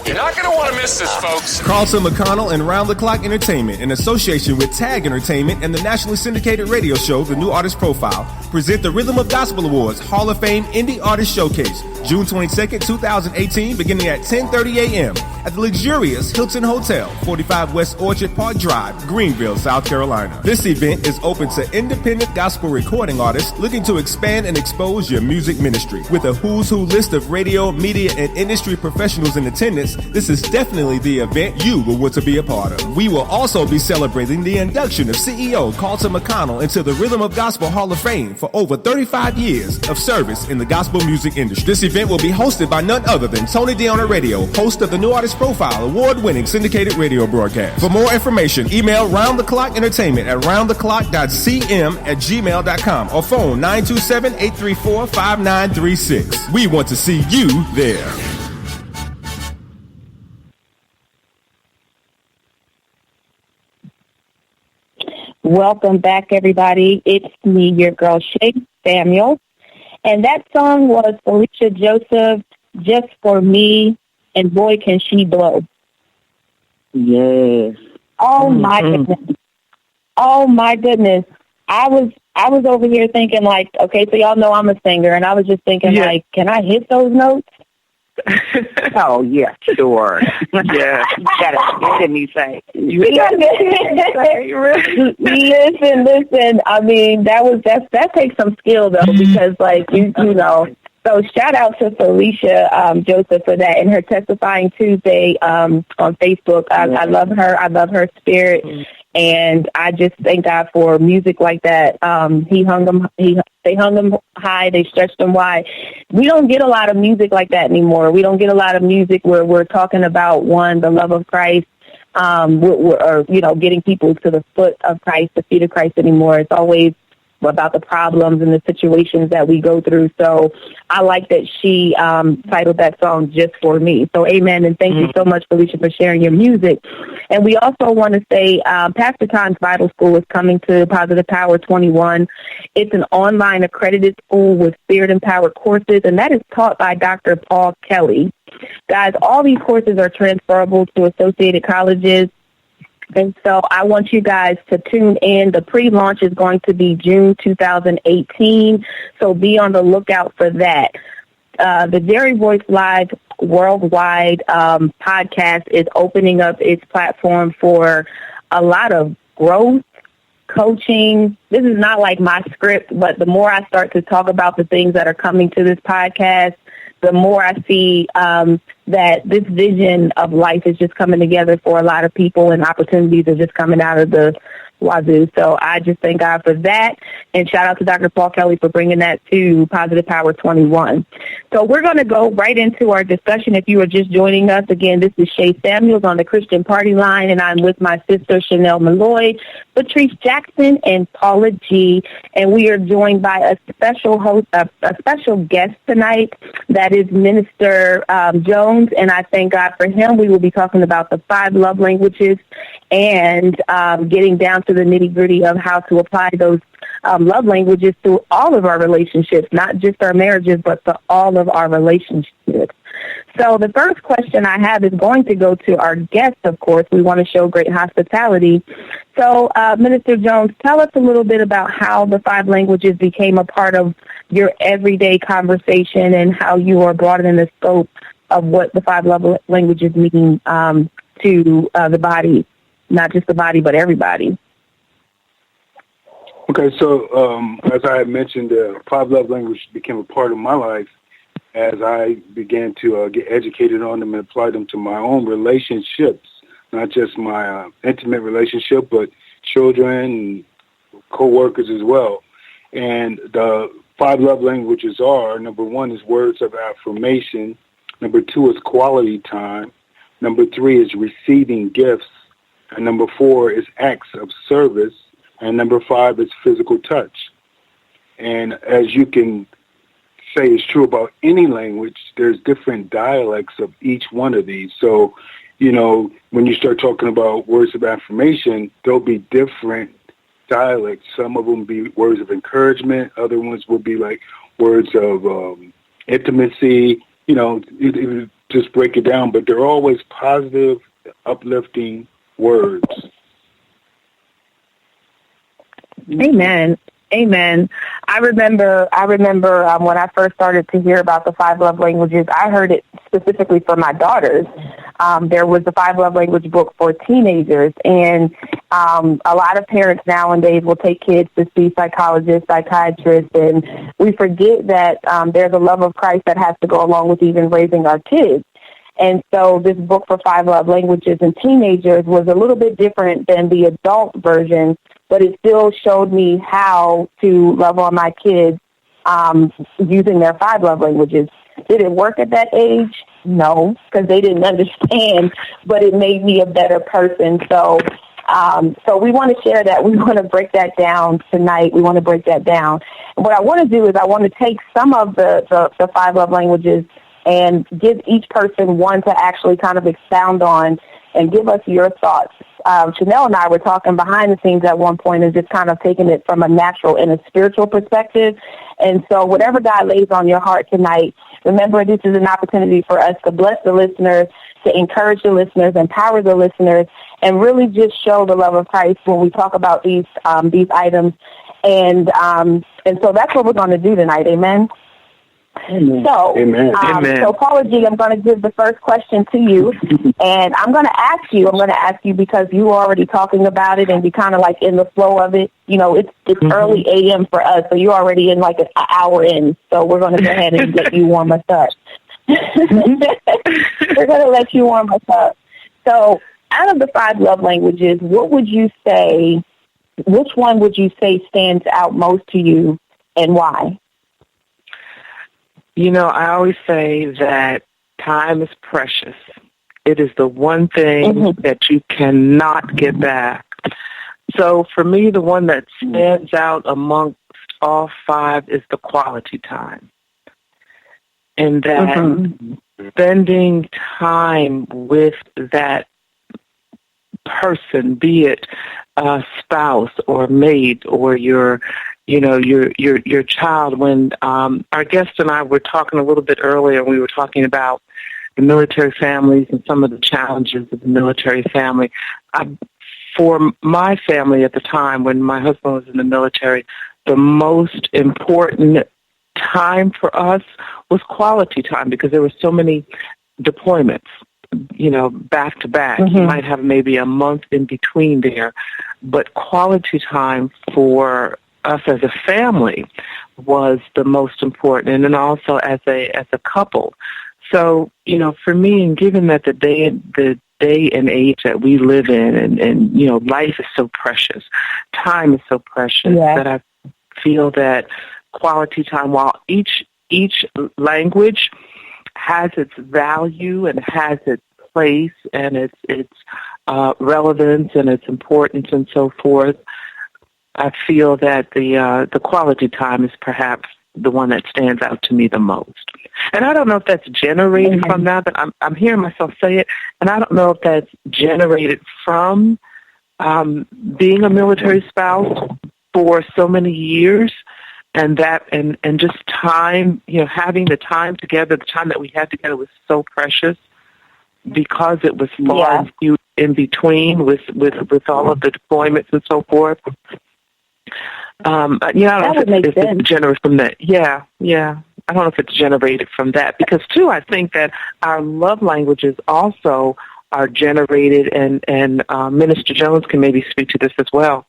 S14: You're not going to want to miss this, folks.
S15: Carlton McConnell and Round the Clock Entertainment, in association with Tag Entertainment and the nationally syndicated radio show, The New Artist Profile, present the Rhythm of Gospel Awards Hall of Fame Indie Artist Showcase, June 22nd, 2018, beginning at 10:30 a.m. at the luxurious Hilton Hotel, 45 West Orchard Park Drive, Greenville, South Carolina. This event is open to independent gospel recording artists looking to expand and expose your music ministry. With a who's who list of radio, media, and industry professionals in attendance, this is definitely the event you will want to be a part of. We will also be celebrating the induction of CEO Carlton McConnell into the Rhythm of Gospel Hall of Fame for over 35 years of service in the gospel music industry. This event will be hosted by none other than Tony Deanna Radio, host of the New Artist Profile, award-winning syndicated radio broadcast. For more information, email Round the Clock Entertainment at roundtheclock.cm@gmail.com or phone 927-834-5936. We want to see you there.
S9: Welcome back, everybody. It's me, your girl, Shay Samuel. And that song was Felicia Joseph, Just For Me, and Boy Can She Blow.
S10: Yes.
S9: Oh, my goodness. Oh, my goodness. I was over here thinking, like, okay, so y'all know I'm a singer, and I was just thinking, like, can I hit those notes?
S10: Oh, yeah, sure. Yeah, you gotta get me say.
S9: Listen. I mean, that takes some skill though, because like you know. So shout out to Felicia Joseph for that, and her testifying Tuesday on Facebook. I love her. I love her spirit, and I just thank God for music like that. They hung them high, they stretched them wide. We don't get a lot of music like that anymore. We don't get a lot of music where we're talking about the love of Christ, or getting people to the foot of Christ, the feet of Christ anymore. It's always about the problems and the situations that we go through. So I like that she titled that song Just For Me. So amen, and thank you so much, Felicia, for sharing your music. And we also want to say Pastor Todd's Bible School is coming to Positive Power 21. It's an online accredited school with Spirit-empowered courses, and that is taught by Dr. Paul Kelly. Guys, all these courses are transferable to associated colleges. And so I want you guys to tune in. The pre-launch is going to be June 2018, so be on the lookout for that. The Jerry Voice Live Worldwide podcast is opening up its platform for a lot of growth, coaching. This is not like my script, but the more I start to talk about the things that are coming to this podcast, the more I see that this vision of life is just coming together for a lot of people, and opportunities are just coming out of the wazoo. So I just thank God for that, and shout out to Dr. Paul Kelly for bringing that to Positive Power 21. So we're going to go right into our discussion. If you are just joining us, again, this is Shay Samuels on the Christian Party Line, and I'm with my sister Chanel Malloy, Patrice Jackson, and Paula G. And we are joined by a special host, a special guest tonight. That is Minister Jones, and I thank God for him. We will be talking about the 5 love languages and getting down to the nitty-gritty of how to apply those love languages to all of our relationships, not just our marriages, but to all of our relationships. So the first question I have is going to go to our guest, of course. We want to show great hospitality. So, Minister Jones, tell us a little bit about how the 5 languages became a part of your everyday conversation and how you are broadening the scope of what the 5 love languages mean to the body, not just the body, but everybody.
S4: Okay, so as I had mentioned, 5 love languages became a part of my life as I began to get educated on them and apply them to my own relationships, not just my intimate relationship, but children and co-workers as well. And the 5 love languages are, number 1 is words of affirmation. Number 2 is quality time. Number 3 is receiving gifts. And number 4 is acts of service. And number 5 is physical touch. And as you can say is true about any language, there's different dialects of each one of these. So, you know, when you start talking about words of affirmation, there'll be different dialects. Some of them will be words of encouragement. Other ones will be like words of intimacy. You know, it just break it down. But they're always positive, uplifting words.
S9: Amen. Amen. I remember when I first started to hear about the 5 love languages, I heard it specifically for my daughters. There was the 5 love language book for teenagers, and a lot of parents nowadays will take kids to see psychologists, psychiatrists, and we forget that there's a love of Christ that has to go along with even raising our kids. And so this book for 5 love languages in teenagers was a little bit different than the adult version, but it still showed me how to love on my kids using their 5 love languages. Did it work at that age? No, because they didn't understand, but it made me a better person. So we want to share that. We want to break that down tonight. We want to break that down. And what I want to do is I want to take some of the 5 love languages and give each person one to actually kind of expound on and give us your thoughts. Chanel and I were talking behind the scenes at one point and just kind of taking it from a natural and a spiritual perspective. And so whatever God lays on your heart tonight, remember this is an opportunity for us to bless the listeners, to encourage the listeners, empower the listeners, and really just show the love of Christ when we talk about these items. And so that's what we're going to do tonight. Amen. So,
S4: Amen.
S9: So Paula G, I'm going to give the first question to you, and I'm going to ask you because you were already talking about it and you kind of like in the flow of it. You know, it's early a.m. for us, so you're already in like an hour in. So we're going to go ahead and let you warm us up. We're going to let you warm us up. So out of the 5 love languages, what would you say, which one would you say stands out most to you and why?
S3: You know, I always say that time is precious. It is the one thing that you cannot get back. So for me, the one that stands out amongst all 5 is the quality time. And that spending time with that person, be it a spouse or mate or your child. When our guest and I were talking a little bit earlier, we were talking about the military families and some of the challenges of the military family. For my family at the time, when my husband was in the military, the most important time for us was quality time because there were so many deployments, you know, back to back. You might have maybe a month in between there, but quality time for us as a family was the most important, and then also as a couple. So, you know, for me, and given that the day and age that we live in, and you know, life is so precious, time is so precious, that I feel that quality time, while each language has its value and has its place and its relevance and its importance and so forth, I feel that the quality time is perhaps the one that stands out to me the most. And I don't know if that's generated from that, but I'm hearing myself say it, and I don't know if that's generated from being a military spouse for so many years, and just time, you know, having the time together, the time that we had together was so precious because it was far and few in between with all of the deployments and so forth. I don't know if it's generated from that. Yeah. I don't know if it's generated from that because, too, I think that our love languages also are generated, and Minister Jones can maybe speak to this as well.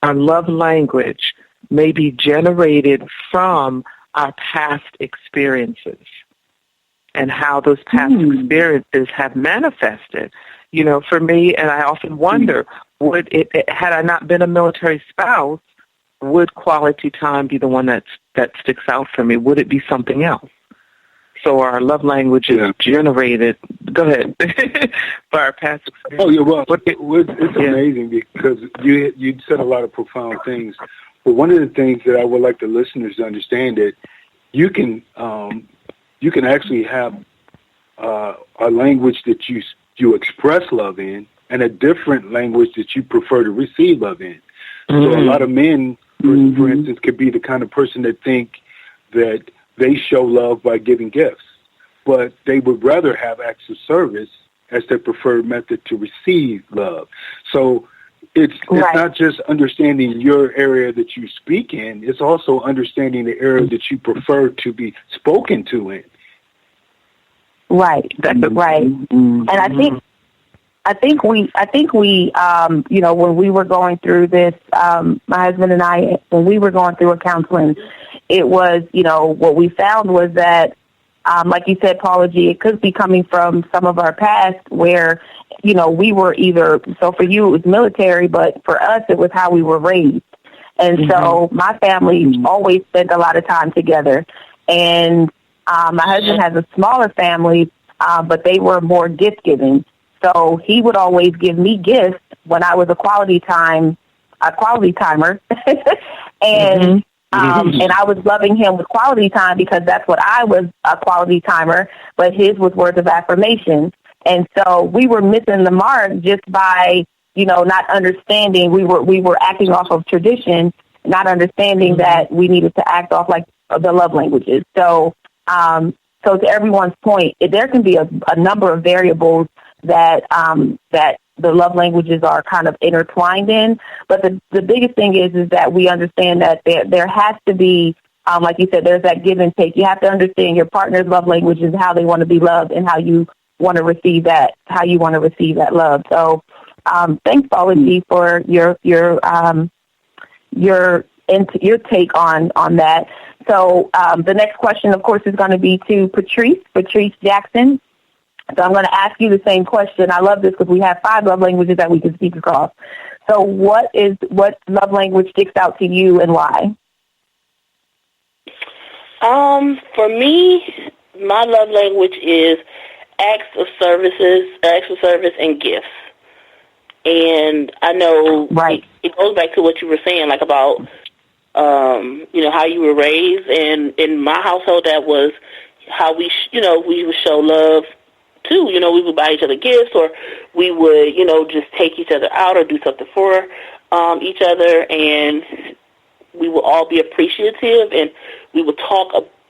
S3: Our love language may be generated from our past experiences and how those past experiences have manifested. You know, for me, and I often wonder, had I not been a military spouse, would quality time be the one that sticks out for me? Would it be something else? So our love language is generated. Go ahead. By our past experience.
S4: Oh, yeah, well, it's amazing because you said a lot of profound things. But one of the things that I would like the listeners to understand that you can actually have a language that you express love in, and a different language that you prefer to receive love in. So a lot of men, for instance, could be the kind of person that think that they show love by giving gifts, but they would rather have acts of service as their preferred method to receive love. So it's not just understanding your area that you speak in, it's also understanding the area that you prefer to be spoken to in.
S9: Right. Right. And I think we, you know, when we were going through this, my husband and I, when we were going through a counseling, it was, you know, what we found was that, like you said, Paula G, it could be coming from some of our past where, you know, we were either, so for you it was military, but for us it was how we were raised. And so my family always spent a lot of time together. And my husband has a smaller family, but they were more gift-giving. So he would always give me gifts when I was a quality timer. And and I was loving him with quality time because that's what I was, a quality timer, but his was words of affirmation. And so we were missing the mark just by, you know, not understanding. We were acting off of tradition, not understanding that we needed to act off like the love languages. So, so to everyone's point, there can be a number of variables that the love languages are kind of intertwined in. But the biggest thing is that we understand that there has to be, like you said, there's that give and take. You have to understand your partner's love languages, how they want to be loved, and how you want to receive that, love. So thanks, Paula G, for your take on that. So the next question, of course, is going to be to Patrice Jackson. So I'm going to ask you the same question. I love this because we have 5 love languages that we can speak across. So what love language sticks out to you and why?
S16: For me, my love language is acts of service and gifts. And I know it goes back to what you were saying, like about, you know, how you were raised. And in my household, that was how we would show love too. You know, we would buy each other gifts, or we would, you know, just take each other out or do something for each other, and we would all be appreciative, and we would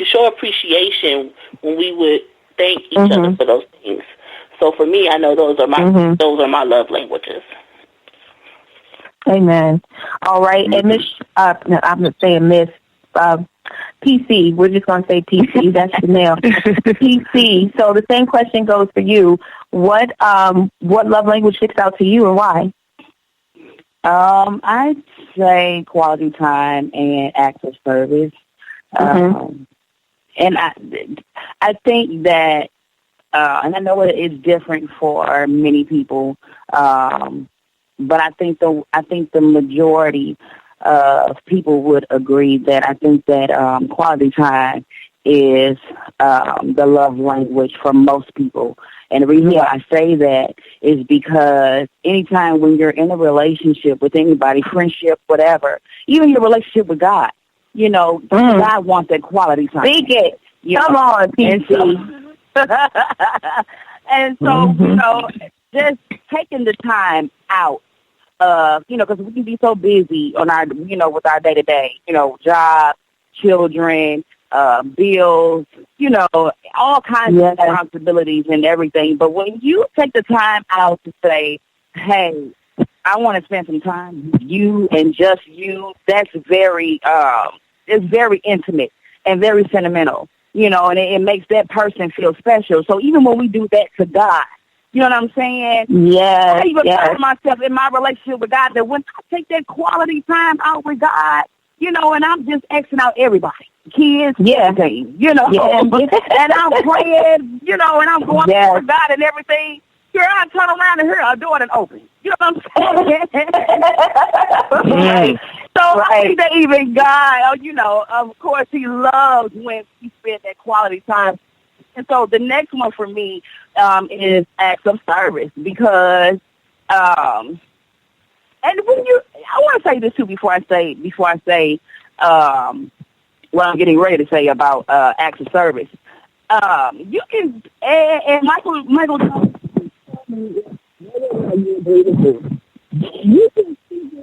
S16: show appreciation when we would thank each other for those things. So for me, I know those are my love languages.
S9: Amen. All right, and Miss, I'm going to say Miss PC. We're just going to say PC. That's Chanel. PC. So the same question goes for you. What love language sticks out to you and why?
S10: I'd say quality time and acts of service. And I think that, and I know it is different for many people, but I think the majority of people would agree that I think that quality time is the love language for most people. And the reason why I say that is because anytime when you're in a relationship with anybody, friendship, whatever, even your relationship with God, you know, God wants that quality time.
S9: Speak it. Come on, PC.
S10: And so, you know, just taking the time out, you know, because we can be so busy on our, you know, with our day-to-day, you know, job, children, bills, you know, all kinds of responsibilities and everything. But when you take the time out to say, hey, I want to spend some time with you and just you, that's very, it's very intimate and very sentimental, you know, and it makes that person feel special. So even when we do that to God, you know what I'm saying?
S9: Yes.
S10: I even find myself in my relationship with God that when I take that quality time out with God, you know, and I'm just Xing out everybody, kids, everything, you know, and I'm praying, you know, and I'm going for God and everything. Girl, I turn around and hear a door and open. You know what I'm saying? So I think that even God, you know, of course, He loves when we spend that quality time And so the next one for me is acts of service because, and when I want to say this too before I say what I'm getting ready to say about acts of service. You can, and Michael told me, you can see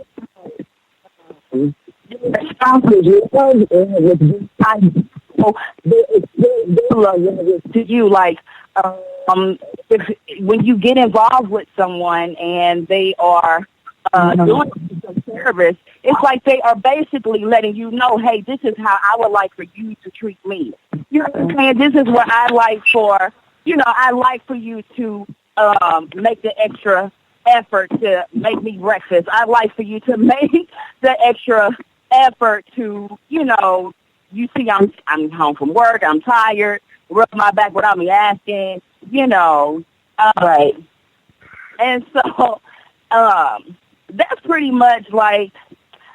S10: to you, like when you get involved with someone and they are doing some service, it's like they are basically letting you know, hey, this is how I would like for you to treat me. You know what I'm saying? This is what I like for, I like for you to make the extra effort to make me breakfast. I like for you to make the extra effort to, you see I'm home from work, I'm tired, rub my back without me asking, right. And so that's pretty much like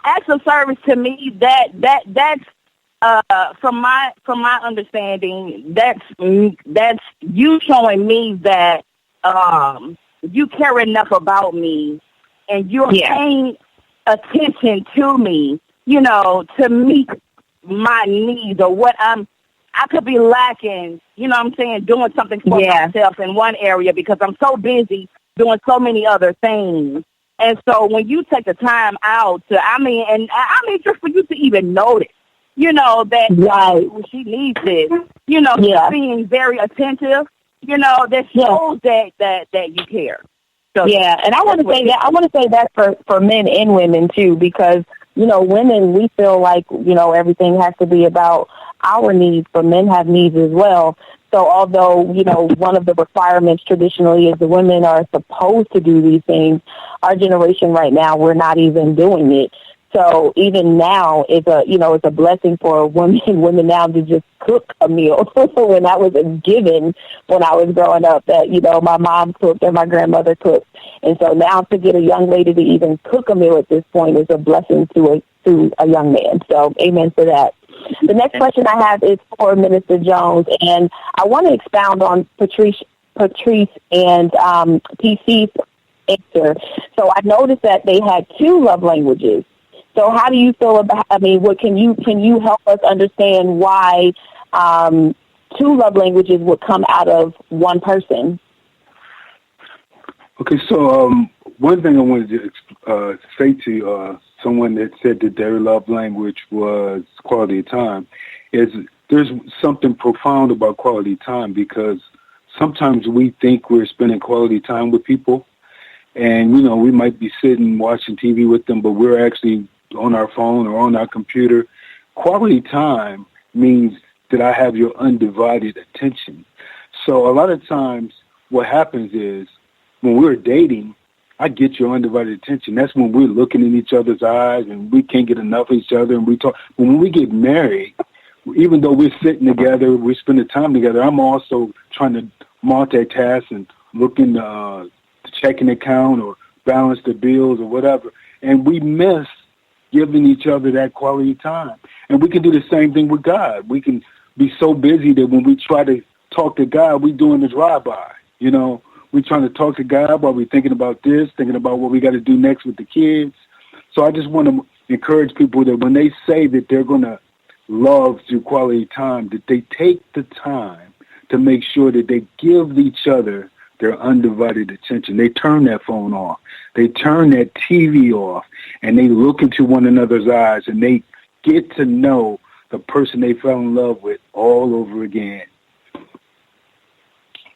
S10: acts of service to me. That's from my understanding, that's you showing me that you care enough about me and you're paying attention to me, to meet my needs or what I could be lacking, doing something for myself in one area because I'm so busy doing so many other things. And so when you take the time out to, just for you to even notice, that she needs this, being very attentive, that shows that you care. So
S9: and I want to say that for men and women too, because women, we feel like everything has to be about our needs, but men have needs as well. So although one of the requirements traditionally is the women are supposed to do these things, our generation right now, we're not even doing it. So even now, it's a blessing for women now to just cook a meal. When that was a given when I was growing up, that my mom cooked and my grandmother cooked, and so now to get a young lady to even cook a meal at this point is a blessing to a young man. So amen for that. The next question I have is for Minister Jones, and I want to expound on Patrice and TC's answer. So I noticed that they had 2 love languages. So how do you feel about, what can you help us understand why 2 love languages would come out of one person?
S4: Okay, so one thing I wanted to say to someone that said that their love language was quality time is there's something profound about quality time, because sometimes we think we're spending quality time with people and, we might be sitting watching TV with them, but we're actually on our phone or on our computer. Quality time means that I have your undivided attention. So a lot of times what happens is when we're dating, I get your undivided attention. That's when we're looking in each other's eyes and we can't get enough of each other and we talk. But when we get married, even though we're sitting together, we're spending time together, I'm also trying to multitask and look in the checking account or balance the bills or whatever. And we miss giving each other that quality time. And we can do the same thing with God. We can be so busy that when we try to talk to God, we're doing the drive-by. We're trying to talk to God while we're thinking about this, thinking about what we got to do next with the kids. So I just want to encourage people that when they say that they're going to love through quality time, that they take the time to make sure that they give each other their undivided attention. They turn that phone off. They turn that TV off, and they look into one another's eyes, and they get to know the person they fell in love with all over again.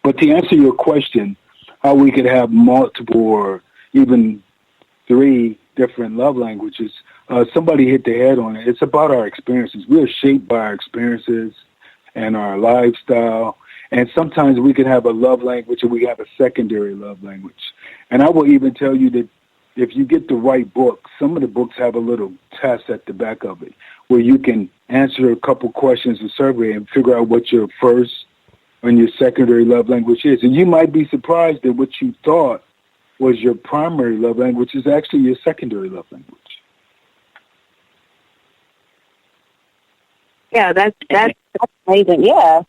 S4: But to answer your question, how we could have multiple or even 3 different love languages, somebody hit the head on it. It's about our experiences. We're shaped by our experiences and our lifestyle. And sometimes we can have a love language and we have a secondary love language. And I will even tell you that if you get the right book, some of the books have a little test at the back of it where you can answer a couple questions in survey and figure out what your first and your secondary love language is. And you might be surprised that what you thought was your primary love language is actually your secondary love language.
S9: Yeah, that's amazing. Yeah.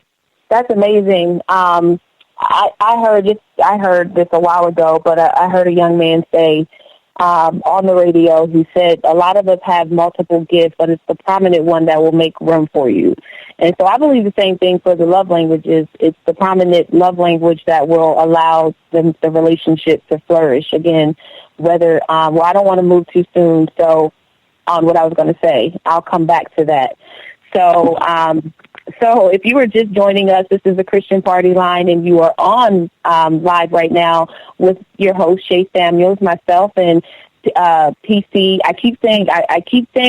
S9: That's amazing. I heard this a while ago, but I heard a young man say on the radio, he said, a lot of us have multiple gifts, but it's the prominent one that will make room for you. And so I believe the same thing for the love languages. It's the prominent love language that will allow the relationship to flourish. Again, whether, I don't want to move too soon, so on what I was going to say, I'll come back to that. So if you were just joining us, this is the Christian Party Line, and you are on live right now with your host, Shay Samuels, myself, and PC. I keep saying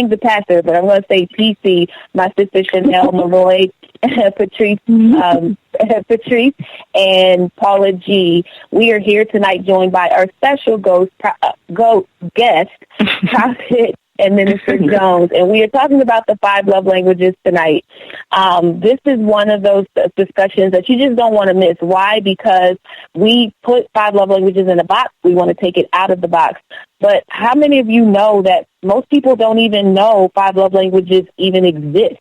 S9: the pastor, but I'm going to say PC, my sister Chanel Leroy, Patrice, and Paula G. We are here tonight joined by our special guest, Prophet and Minister Jones, and we are talking about the 5 love languages tonight. This is one of those discussions that you just don't want to miss. Why? Because we put 5 love languages in a box. We want to take it out of the box. But how many of you know that most people don't even know 5 love languages even exist?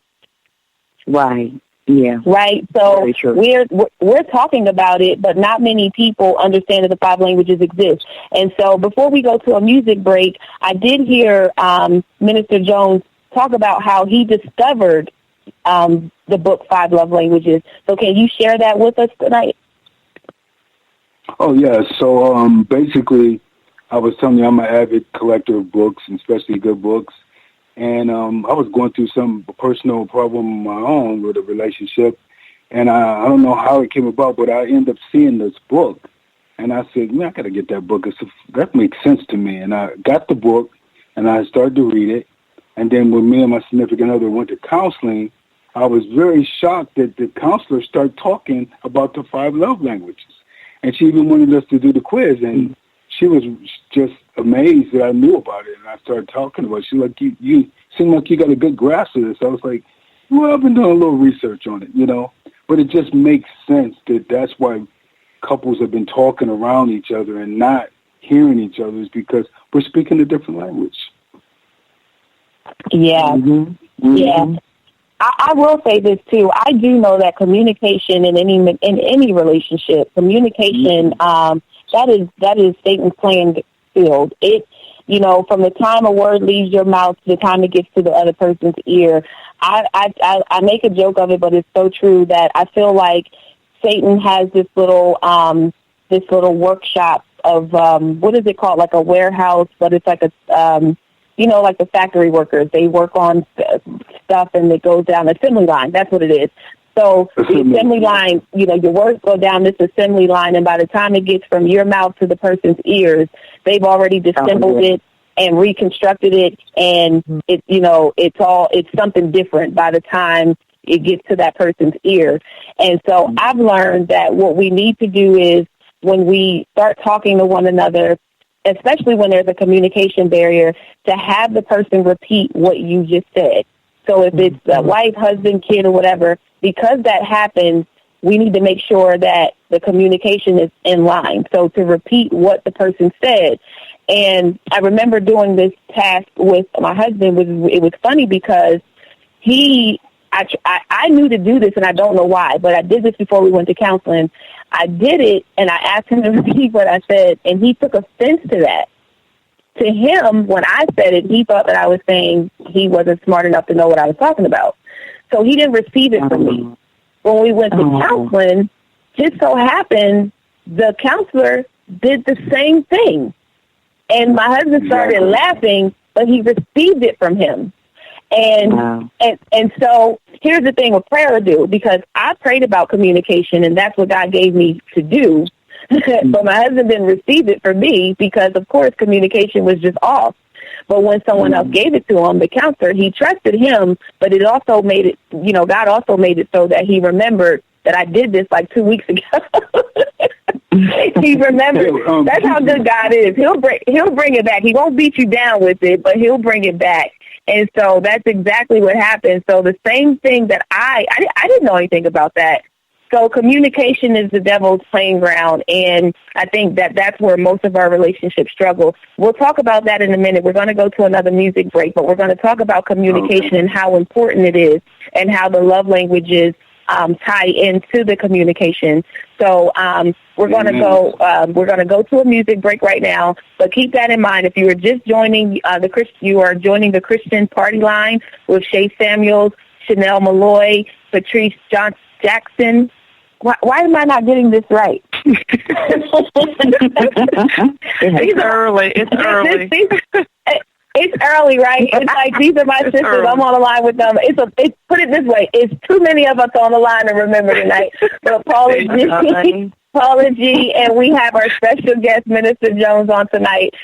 S10: Right. Yeah.
S9: Right. So we're talking about it, but not many people understand that the 5 languages exist. And so before we go to a music break, I did hear Minister Jones talk about how he discovered the book 5 Love Languages. So can you share that with us tonight?
S4: Oh, yeah. So basically, I was telling you I'm an avid collector of books, and especially good books. And I was going through some personal problem of my own with a relationship. And I don't know how it came about, but I ended up seeing this book. And I said, man, I got to get that book. That makes sense to me. And I got the book, and I started to read it. And then when me and my significant other went to counseling, I was very shocked that the counselor started talking about the 5 love languages. And she even wanted us to do the quiz. And she was just amazed that I knew about it, and I started talking about it. She's like, you seem like you got a good grasp of this. I was like, well, I've been doing a little research on it, But it just makes sense that that's why couples have been talking around each other and not hearing each other, is because we're speaking a different language.
S9: Yeah. Mm-hmm. Yeah. I will say this too. I do know that communication in any relationship, communication, that is Satan's playing field. It, from the time a word leaves your mouth to the time it gets to the other person's ear. I make a joke of it, but it's so true that I feel like Satan has this little workshop of what is it called? Like a warehouse, but it's like a like the factory workers. They work on stuff and it goes down the assembly line. That's what it is. So the assembly line, your words go down this assembly line, and by the time it gets from your mouth to the person's ears, they've already disassembled it and reconstructed it, and it's something different by the time it gets to that person's ear. And so I've learned that what we need to do is when we start talking to one another, especially when there's a communication barrier, to have the person repeat what you just said. So if it's a wife, husband, kid, or whatever, because that happens, we need to make sure that the communication is in line. So to repeat what the person said. And I remember doing this task with my husband. It was funny because I knew to do this, and I don't know why, but I did this before we went to counseling. I did it, and I asked him to repeat what I said, and he took offense to that. To him, when I said it, he thought that I was saying he wasn't smart enough to know what I was talking about. So he didn't receive it from me. When we went to counseling, just so happened the counselor did the same thing. And my husband started laughing, but he received it from him. And so here's the thing with prayer do, because I prayed about communication, and that's what God gave me to do. But my husband didn't receive it from me because, of course, communication was just off. But when someone else gave it to him, the counselor, he trusted him, but it also made it, God also made it so that he remembered that I did this like 2 weeks ago. He remembered. That's how good God is. He'll bring it back. He won't beat you down with it, but he'll bring it back. And so that's exactly what happened. So the same thing that I didn't know anything about that. So communication is the devil's playing ground, and I think that's where most of our relationships struggle. We'll talk about that in a minute. We're going to go to another music break, but we're going to talk about communication and how important it is, and how the love languages tie into the communication. So we're going to go. We're going to go to a music break right now. But keep that in mind. If you are just joining you are joining the Christian Party Line with Shay Samuels, Chanel Malloy, Patrice Jackson. Why am I not getting this right?
S3: It's early.
S9: It's early, right? It's like, these are my sisters. Early. I'm on the line with them. Put it this way. It's too many of us on the line to remember tonight. But Paula G, and we have our special guest, Minister Jones, on tonight.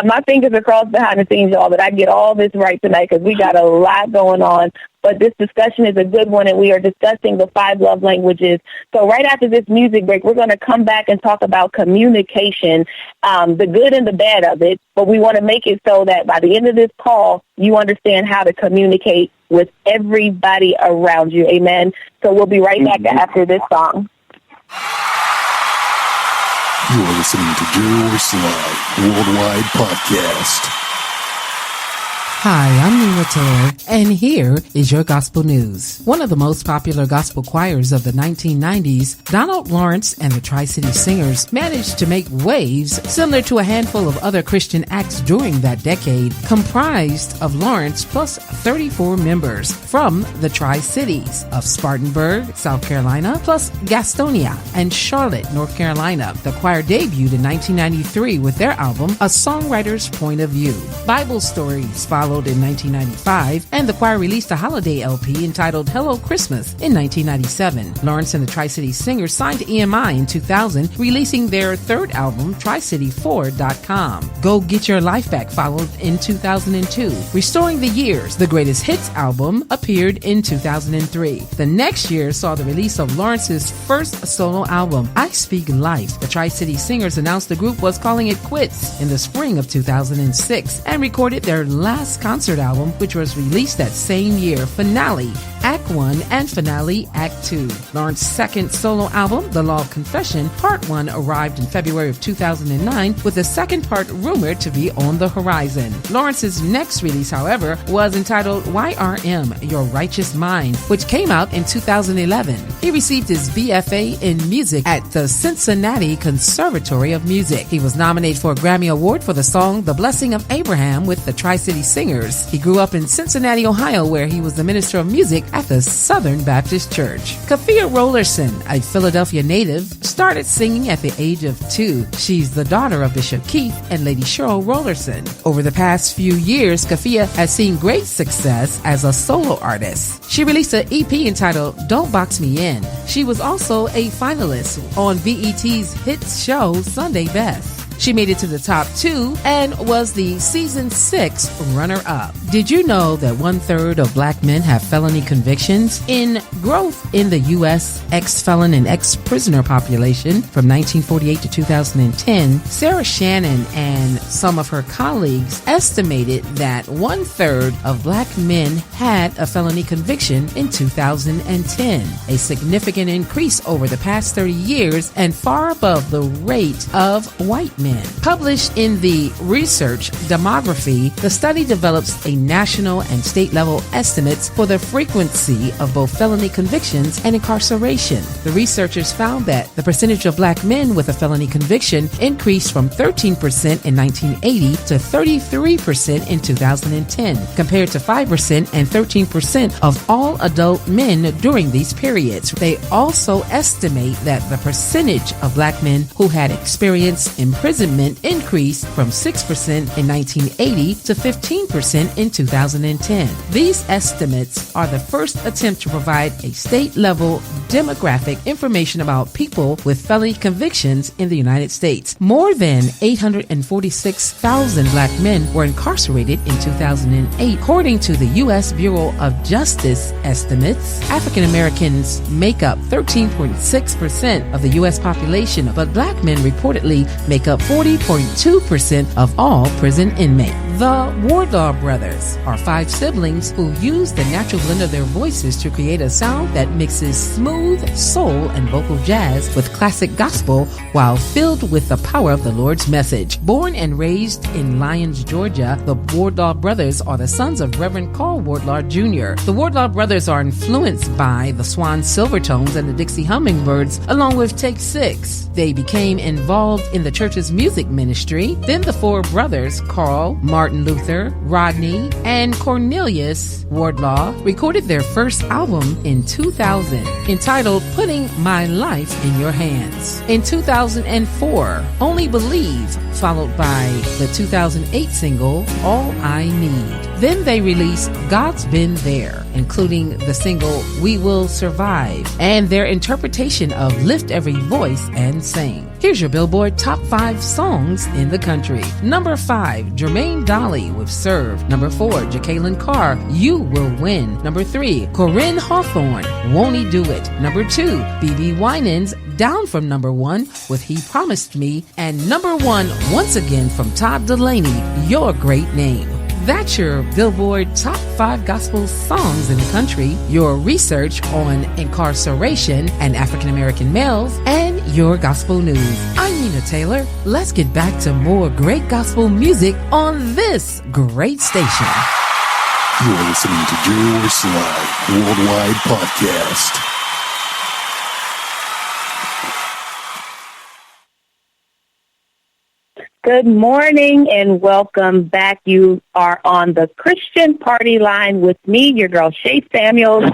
S9: My fingers are crossed behind the scenes, y'all, but I get all this right tonight because we got a lot going on. But this discussion is a good one, and we are discussing the 5 love languages. So right after this music break, we're going to come back and talk about communication, the good and the bad of it. But we want to make it so that by the end of this call, you understand how to communicate with everybody around you. Amen. So we'll be right back after this song.
S1: You're listening to Jerry Royce Live Worldwide Podcast.
S17: Hi, I'm Nina Taylor, and here is your gospel news. One of the most popular gospel choirs of the 1990s, Donald Lawrence and the Tri-City Singers, managed to make waves similar to a handful of other Christian acts during that decade, comprised of Lawrence plus 34 members from the Tri-Cities of Spartanburg, South Carolina, plus Gastonia and Charlotte, North Carolina. The choir debuted in 1993 with their album, A Songwriter's Point of View. Bible Stories followed in 1995, and the choir released a holiday LP entitled Hello Christmas in 1997. Lawrence and the Tri-City Singers signed to EMI in 2000, releasing their third album, TriCity4.com. Go Get Your Life Back followed in 2002. Restoring the Years, the Greatest Hits album, appeared in 2003. The next year saw the release of Lawrence's first solo album, I Speak Life. The Tri-City Singers announced the group was calling it quits in the spring of 2006 and recorded their last concert album, which was released that same year, Finale, Act 1, and Finale, Act 2. Lawrence's second solo album, The Law of Confession, Part 1, arrived in February of 2009, with the second part rumored to be on the horizon. Lawrence's next release, however, was entitled YRM, Your Righteous Mind, which came out in 2011. He received his BFA in music at the Cincinnati Conservatory of Music. He was nominated for a Grammy Award for the song The Blessing of Abraham with the Tri-City Singers. He grew up in Cincinnati, Ohio, where he was the minister of music at the Southern Baptist Church. Kafia Rollerson, a Philadelphia native, started singing at the age of 2. She's the daughter of Bishop Keith and Lady Cheryl Rollerson. Over the past few years, Kafia has seen great success as a solo artist. She released an EP entitled Don't Box Me In. She was also a finalist on BET's hit show Sunday Best. She made it to the top 2 and was the season 6 runner-up. Did you know that 1/3 of black men have felony convictions? In growth in the U.S. ex-felon and ex-prisoner population from 1948 to 2010, Sarah Shannon and some of her colleagues estimated that 1/3 of black men had a felony conviction in 2010, a significant increase over the past 30 years and far above the rate of white men. Published in the Research Demography, the study develops a national and state level estimates for the frequency of both felony convictions and incarceration. The researchers found that the percentage of black men with a felony conviction increased from 13% in 1980 to 33% in 2010, compared to 5% and 13% of all adult men during these periods. They also estimate that the percentage of black men who had experienced imprisonment increased from 6% in 1980 to 15% in 2010. These estimates are the first attempt to provide a state-level demographic information about people with felony convictions in the United States. More than 846,000 black men were incarcerated in 2008. According to the U.S. Bureau of Justice estimates, African Americans make up 13.6% of the U.S. population, but black men reportedly make up 40.2% of all prison inmates. The Wardlaw Brothers are 5 siblings who use the natural blend of their voices to create a sound that mixes smooth soul and vocal jazz with classic gospel while filled with the power of the Lord's message. Born and raised in Lyons, Georgia, the Wardlaw Brothers are the sons of Reverend Carl Wardlaw Jr. The Wardlaw Brothers are influenced by the Swan Silvertones and the Dixie Hummingbirds, along with Take 6. They became involved in the church's music ministry. Then the 4 brothers, Carl, Martin Luther, Rodney, and Cornelius Wardlaw, recorded their first album in 2000, entitled Putting My Life in Your Hands. In 2004, Only Believe, followed by the 2008 single, All I Need. Then they released God's Been There, including the single We Will Survive, and their interpretation of Lift Every Voice and Sing. Here's your Billboard Top 5 songs in the country. Number 5, Jermaine Dolly with Serve. Number 4, Jacqueline Carr, You Will Win. Number 3, Corinne Hawthorne, Won't He Do It. Number 2, B.B. Winans, down from number 1 with He Promised Me. And number 1, once again from Todd Delaney, Your Great Name. That's your Billboard Top 5 Gospel Songs in the country, your research on incarceration and African American males, and your gospel news. I'm Nina Taylor. Let's get back to more great gospel music on this great station.
S1: You're listening to Jerry Royce Live Worldwide Podcast.
S9: Good morning and welcome back. You are on the Christian Party Line with me, your girl Shay Samuels,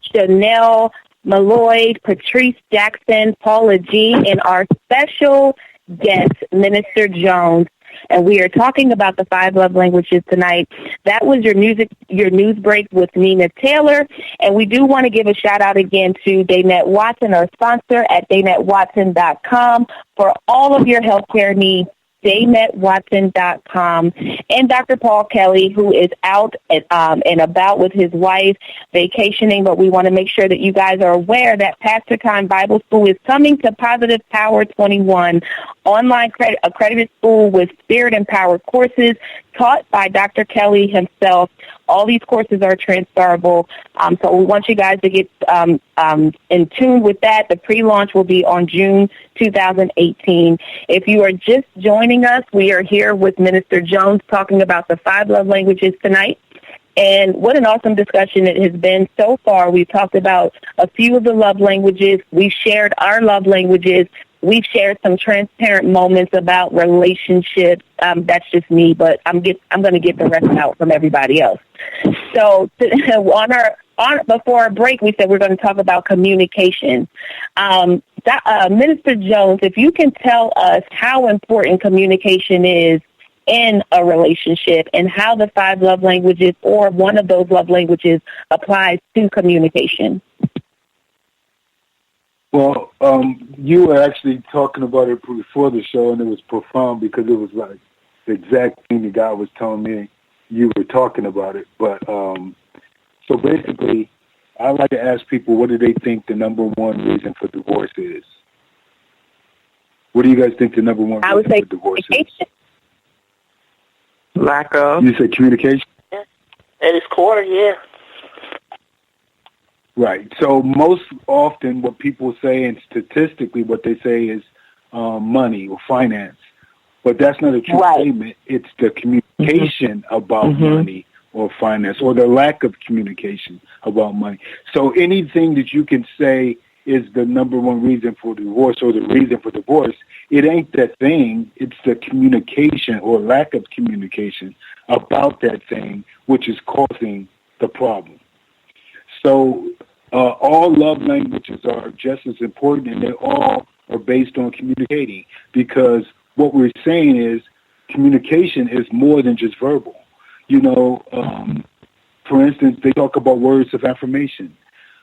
S9: Chanel Malloy, Patrice Jackson, Paula G, and our special guest, Minister Jones. And we are talking about the 5 love languages tonight. That was your news break with Nina Taylor. And we do want to give a shout out again to Daynette Watson, our sponsor at DaynetteWatson.com for all of your healthcare needs. DaynetteWatson.com, and Dr. Paul Kelly, who is out and about with his wife vacationing, but we want to make sure that you guys are aware that Pastor Time Bible School is coming to Positive Power 21, online accredited school with spirit-empowered courses taught by Dr. Kelly himself. All these courses are transferable, so we want you guys to get in tune with that. The pre-launch will be on June 2018. If you are just joining us, we are here with Minister Jones talking about the 5 love languages tonight. And what an awesome discussion it has been so far. We've talked about a few of the love languages. We've shared our love languages. We've shared some transparent moments about relationships. That's just me, but I'm going to get the rest out from everybody else. So before our break, we said we're going to talk about communication. Minister Jones, if you can tell us how important communication is in a relationship and how the 5 love languages or one of those love languages applies to communication.
S4: Well, you were actually talking about it before the show, and it was profound because it was like the exact thing the guy was telling me you were talking about it. But so basically, I like to ask people, what do they think the number 1 reason for divorce is? What do you guys think the number 1 reason for divorce is?
S3: Lack of.
S4: You said communication?
S16: At its core, yeah.
S4: Right. So most often what people say, and statistically what they say is money or finance. But that's not a true statement. It's the communication about money or finance, or the lack of communication about money. So anything that you can say is the number 1 reason for divorce or the reason for divorce, it ain't that thing. It's the communication or lack of communication about that thing which is causing the problem. So all love languages are just as important, and they all are based on communicating, because what we're saying is communication is more than just verbal. You know, for instance, they talk about words of affirmation.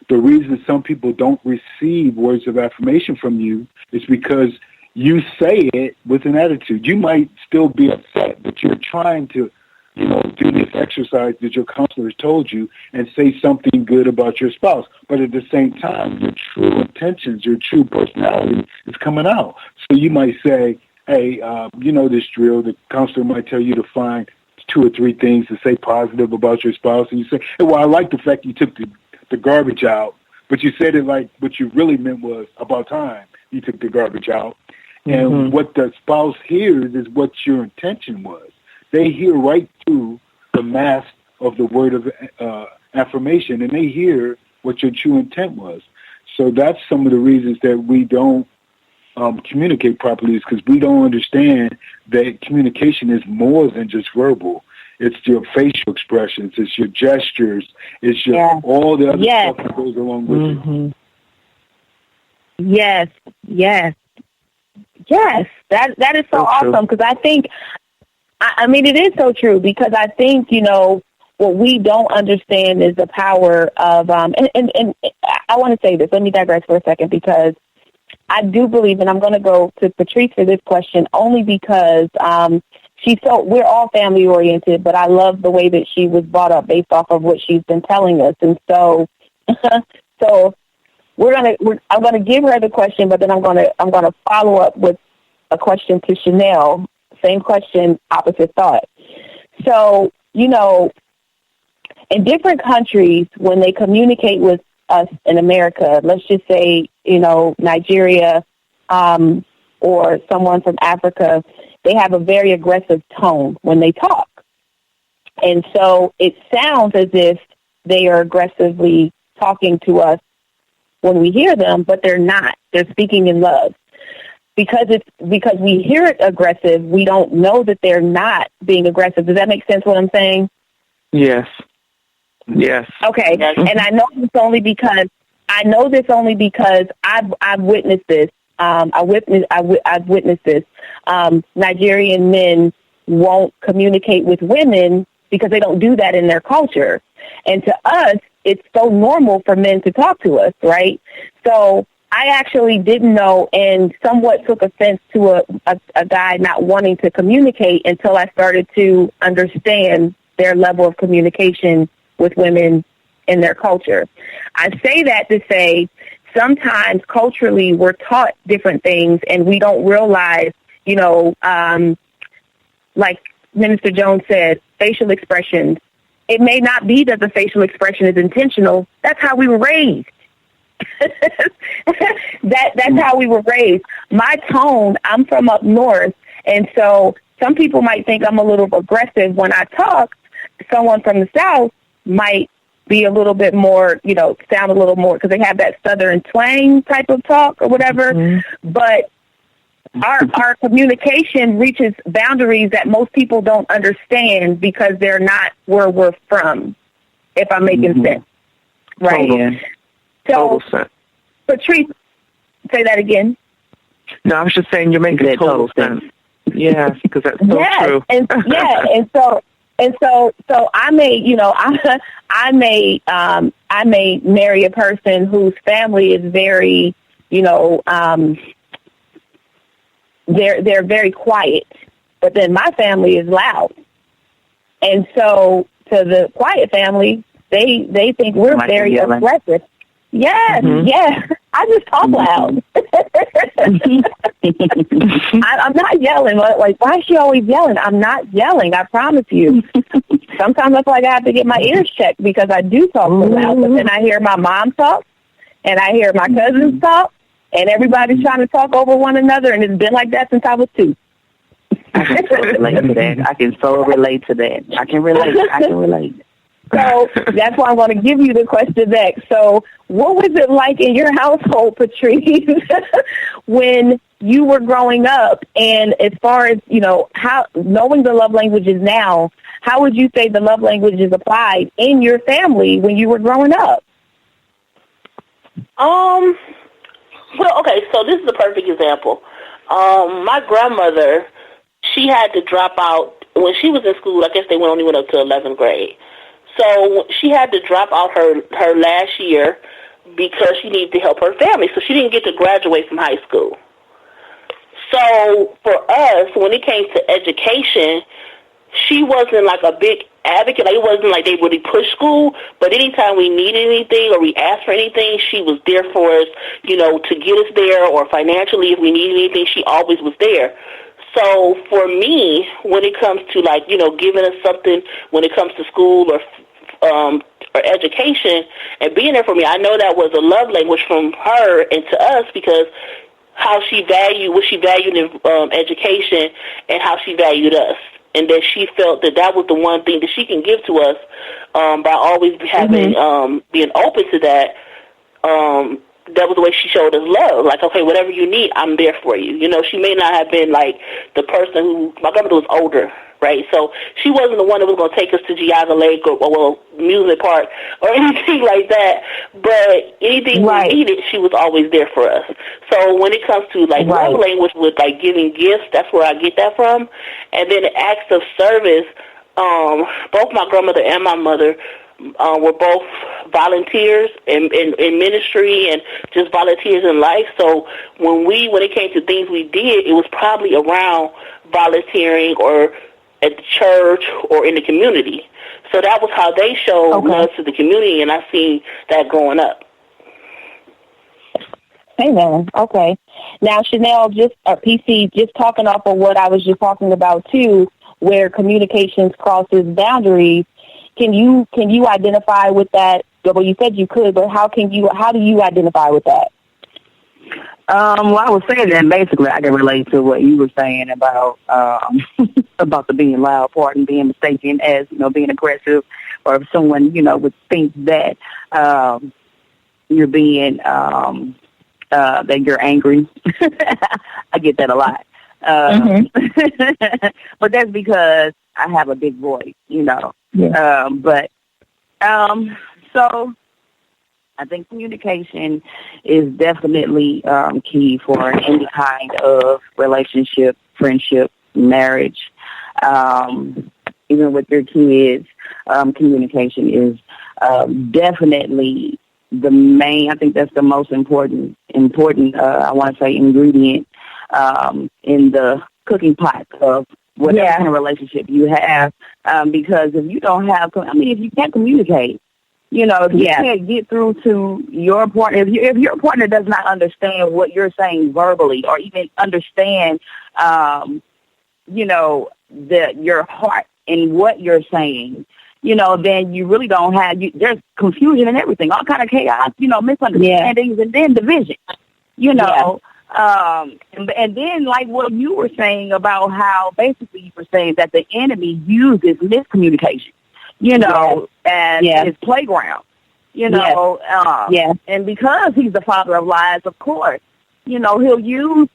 S4: The reason some people don't receive words of affirmation from you is because you say it with an attitude. You might still be upset, but you're trying to, do this exercise that your counselor has told you and say something good about your spouse. But at the same time, your true intentions, your true personality is coming out. So you might say, hey, this drill, the counselor might tell you to find 2 or 3 things to say positive about your spouse, and you say, hey, well, I like the fact you took the garbage out, but you said it like what you really meant was about time you took the garbage out. And what the spouse hears is what your intention was. They hear right through the mask of the word of affirmation, and they hear what your true intent was. So that's some of the reasons that we don't communicate properly, is because we don't understand that communication is more than just verbal. It's your facial expressions, it's your gestures, it's your all the other stuff that goes along with it.
S9: Yes. That is so awesome, because I think, I mean, it is so true, because I think, what we don't understand is the power of, and I want to say this, let me digress for a second, because I do believe, and I'm going to go to Patrice for this question, only because we're all family oriented, but I love the way that she was brought up based off of what she's been telling us. And so, I'm gonna give her the question, but then I'm gonna follow up with a question to Chanel. Same question, opposite thought. So, in different countries, when they communicate with us in America, let's just say, Nigeria, or someone from Africa, they have a very aggressive tone when they talk. And so it sounds as if they are aggressively talking to us when we hear them, but they're not. They're speaking in love. Because we hear it aggressive, we don't know that they're not being aggressive. Does that make sense what I'm saying?
S18: Yes.
S9: Okay. And I know this only because I've witnessed this. I've witnessed this. Nigerian men won't communicate with women because they don't do that in their culture. And to us, it's so normal for men to talk to us, right? So I actually didn't know and somewhat took offense to a guy not wanting to communicate until I started to understand their level of communication with women in their culture. I say that to say sometimes culturally we're taught different things and we don't realize, like Minister Jones said, facial expressions. It may not be that the facial expression is intentional. That's how we were raised. That's how we were raised. My tone, I'm from up north, and so some people might think I'm a little aggressive when I talk. Someone from the south might be a little bit more, sound a little more, because they have that southern twang type of talk or whatever. But our communication reaches boundaries that most people don't understand because they're not where we're from, if I'm making sense. Right.
S18: Total
S9: So,
S18: sense.
S9: Patrice, say that again.
S18: No, I was just saying you're making total sense. Yes, because that's so true.
S9: And so I may marry a person whose family is very, they're very quiet, but then my family is loud. And so to the quiet family, they think we're very aggressive. Yes, yes. I just talk loud. I'm not yelling. Like, why is she always yelling? I'm not yelling, I promise you. Sometimes I feel like I have to get my ears checked because I do talk so loud. But then I hear my mom talk, and I hear my cousins talk, and everybody's trying to talk over one another, and it's been like that since I was 2.
S10: I can so relate to that. I can so relate to that. I can relate.
S9: So that's why I'm going to give you the question next. So what was it like in your household, Patrice, when you were growing up? And as far as, how knowing the love languages now, how would you say the love languages applied in your family when you were growing up?
S16: Well, okay, so this is a perfect example. My grandmother, she had to drop out when she was in school. I guess they only went up to 11th grade. So she had to drop out her last year because she needed to help her family. So she didn't get to graduate from high school. So for us, when it came to education, she wasn't like a big advocate. Like, it wasn't like they really pushed school, but anytime we needed anything or we asked for anything, she was there for us, to get us there, or financially if we needed anything, she always was there. So for me, when it comes to like, you know, giving us something when it comes to school or education and being there for me, I know that was a love language from her and to us, because what she valued in education and how she valued us. And that she felt that was the one thing that she can give to us by always having being open to that. That was the way she showed us love. Like, okay, whatever you need, I'm there for you. You know, she may not have been like the person who, my grandmother was older, right? So she wasn't the one that was going to take us to Geauga Lake or Amusement Park or anything like that. But anything we needed, she was always there for us. So when it comes to like love language with like giving gifts, that's where I get that from. And then the acts of service, both my grandmother and my mother were both volunteers in ministry and just volunteers in life. So when it came to things we did, it was probably around volunteering or at the church or in the community. So that was how they showed love to the community, and I seen that growing up.
S9: Amen. Okay. Now, Chanel, PC, just talking off of what I was just talking about too, where communications crosses boundaries. Can you identify with that? Well, you said you could, but how do you identify with that?
S10: Well, I was saying that basically I can relate to what you were saying about about the being loud part and being mistaken as, you know, being aggressive, or if someone, you know, would think that you're being that you're angry. I get that a lot. But that's because I have a big voice, you know. Yeah. So I think communication is definitely key for any kind of relationship, friendship, marriage. Even with your kids, communication is definitely the main. I think that's the most important. I want to say ingredient in the cooking pot of whatever kind of relationship you have, because if you don't have, if you can't communicate, you know, if you can't get through to your partner, if your partner does not understand what you're saying verbally, or even understand, you know, your heart and what you're saying, you know, then you really don't have, there's confusion and everything, all kind of chaos, you know, misunderstandings, and then division, you know. And then, like what you were saying about how basically you were saying that the enemy uses miscommunication, you know, as his playground, you know, and because he's the father of lies, of course, you know, he'll use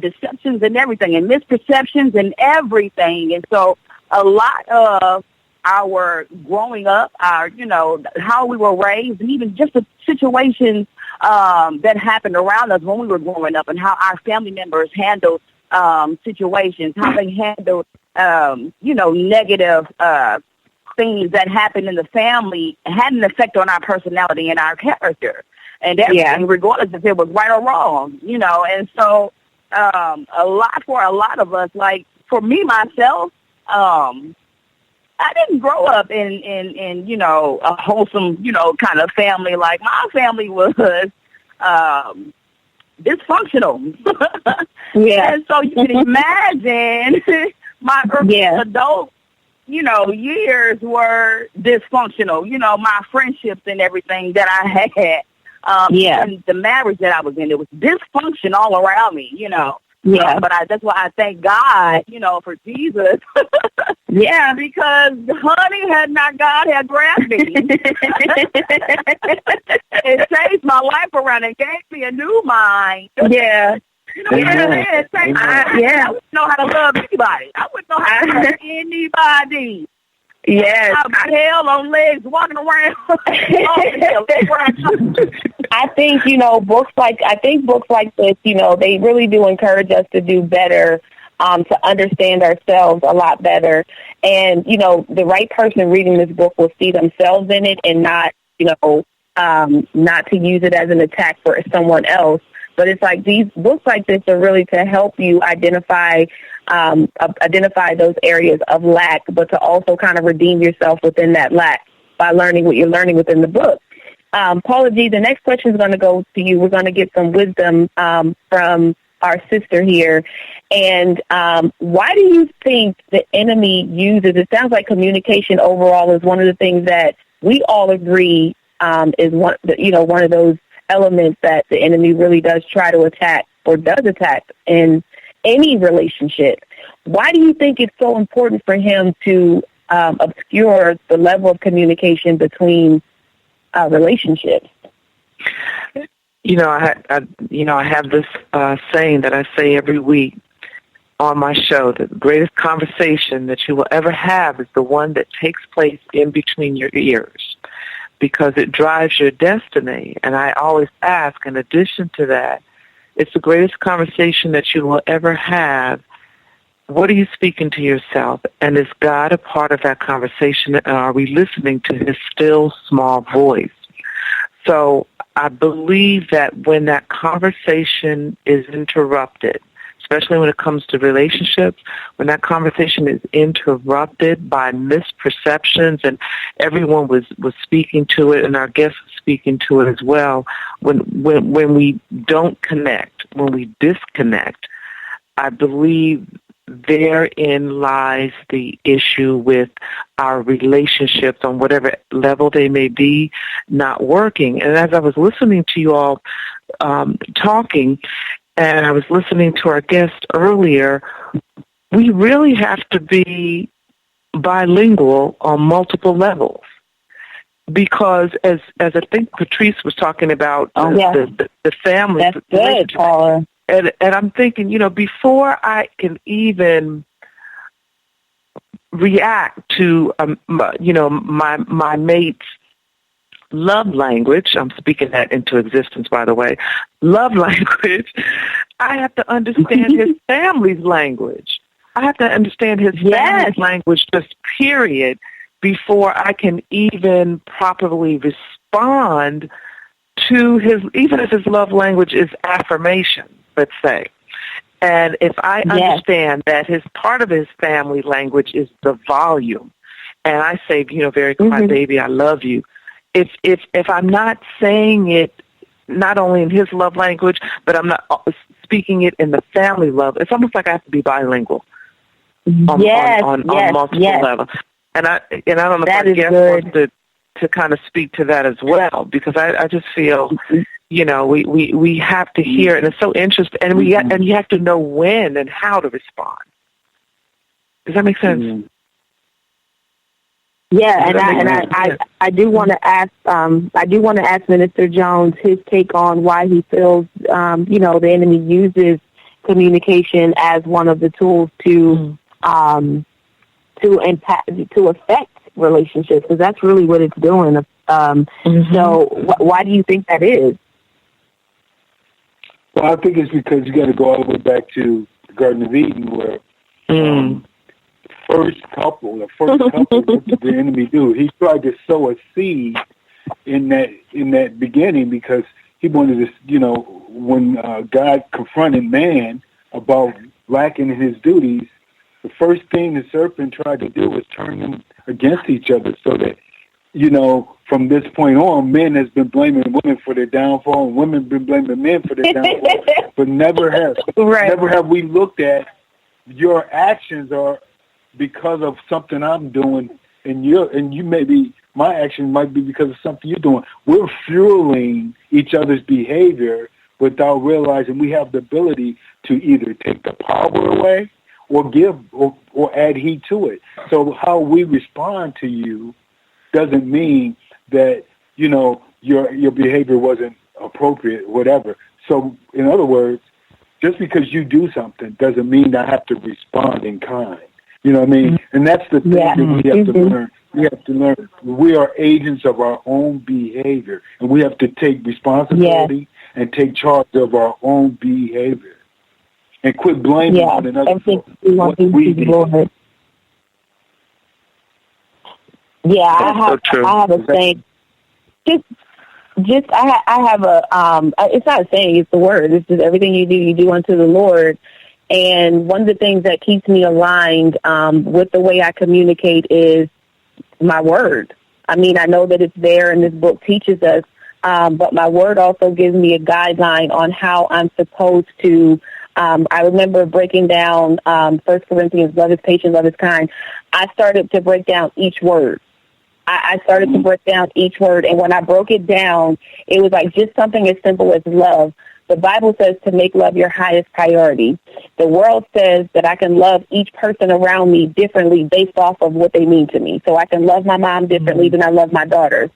S10: deceptions and everything, and misperceptions and everything. And so a lot of our growing up, our, you know, how we were raised, and even just the situations that happened around us when we were growing up, and how our family members handled situations, how they handled, you know, negative things that happened in the family had an effect on our personality and our character and everything, regardless if it was right or wrong, you know. And so for a lot of us, like for me, myself, I didn't grow up in you know, a wholesome, you know, kind of family. Like my family was dysfunctional. And so you can imagine my early adult, you know, years were dysfunctional. You know, my friendships and everything that I had, and the marriage that I was in, it was dysfunction all around me, you know. But that's why I thank God, you know, for Jesus. Because honey, had not God had grabbed me, it changed my life around and gave me a new mind. You know what I'm saying? I wouldn't know how to love anybody. I wouldn't know how to love anybody. I'm hell on legs walking around.
S9: I think, you know, books like this, you know, they really do encourage us to do better, to understand ourselves a lot better. And, you know, the right person reading this book will see themselves in it, and not, you know, not to use it as an attack for someone else. But it's like these books like this are really to help you identify those areas of lack, but to also kind of redeem yourself within that lack by learning what you're learning within the book. Paula G., the next question is going to go to you. We're going to get some wisdom from our sister here. And why do you think the enemy uses, it sounds like communication overall is one of the things that we all agree is one of those elements that the enemy really does try to attack or does attack in any relationship. Why do you think it's so important for him to obscure the level of communication between relationships?
S18: I have this saying that I say every week on my show, that the greatest conversation that you will ever have is the one that takes place in between your ears, because it drives your destiny. And I always ask, in addition to that, it's the greatest conversation that you will ever have. What are you speaking to yourself? And is God a part of that conversation? And are we listening to his still small voice? So I believe that when that conversation is interrupted, especially when it comes to relationships, when that conversation is interrupted by misperceptions, and everyone was speaking to it, and our guest was speaking to it as well, when we don't connect, when we disconnect, I believe therein lies the issue with our relationships on whatever level they may be not working. And as I was listening to you all talking, and I was listening to our guest earlier, we really have to be bilingual on multiple levels. Because as I think Patrice was talking about the family.
S9: That's good, Paula.
S18: And I'm thinking, before I can even react to, my mate's love language, I'm speaking that into existence, by the way, love language, I have to understand his family's language. I have to understand his family's language, just period, before I can even properly respond to his, even if his love language is affirmation, let's say. And if I understand that his part of his family language is the volume, and I say, very quiet, baby, I love you. If I'm not saying it not only in his love language, but I'm not speaking it in the family love, it's almost like I have to be bilingual on multiple levels. And I don't know if our guest wants to kind of speak to that as well, because I just feel, we have to hear it, and it's so interesting, and and you have to know when and how to respond. Does that make sense?
S9: Yeah, and I do want to ask Minister Jones his take on why he feels the enemy uses communication as one of the tools to affect relationships, because that's really what it's doing. So why do you think that is?
S4: Well, I think it's because you got to go all the way back to the Garden of Eden, where the first couple, what did the enemy do? He tried to sow a seed in that beginning, because he wanted to, when God confronted man about lacking in his duties, the first thing the serpent tried to do was turn them against each other, so that, from this point on, men has been blaming women for their downfall, and women have been blaming men for their downfall. But never have we looked at your actions are because of something I'm doing, and you maybe my action might be because of something you're doing. We're fueling each other's behavior without realizing we have the ability to either take the power away or give or add heat to it. So how we respond to you doesn't mean that, your behavior wasn't appropriate, whatever. So in other words, just because you do something doesn't mean I have to respond in kind. You know what I mean? And that's the thing that we have to learn. We have to learn we are agents of our own behavior, and we have to take responsibility and take charge of our own behavior, and quit blaming one another for what we did.
S9: Yeah, I have a saying. I have a, it's not a saying, it's the word. It's just everything you do unto the Lord. And one of the things that keeps me aligned with the way I communicate is my word. I mean, I know that it's there and this book teaches us, but my word also gives me a guideline on how I'm supposed to I remember breaking down 1 Corinthians, love is patient, love is kind. I started to break down each word. I started to break down each word, and when I broke it down, it was like just something as simple as love. The Bible says to make love your highest priority. The world says that I can love each person around me differently based off of what they mean to me. So I can love my mom differently than I love my daughters.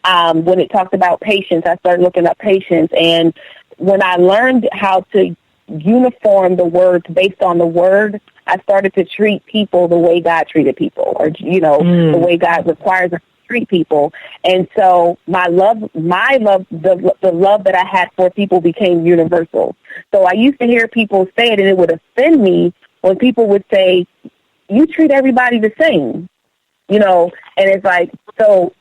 S9: When it talks about patience, I started looking up patience, and when I learned how to uniform the words based on the word, I started to treat people the way God treated people, or, the way God requires us to treat people. And so the love that I had for people became universal. So I used to hear people say it, and it would offend me when people would say, you treat everybody the same, and it's like, so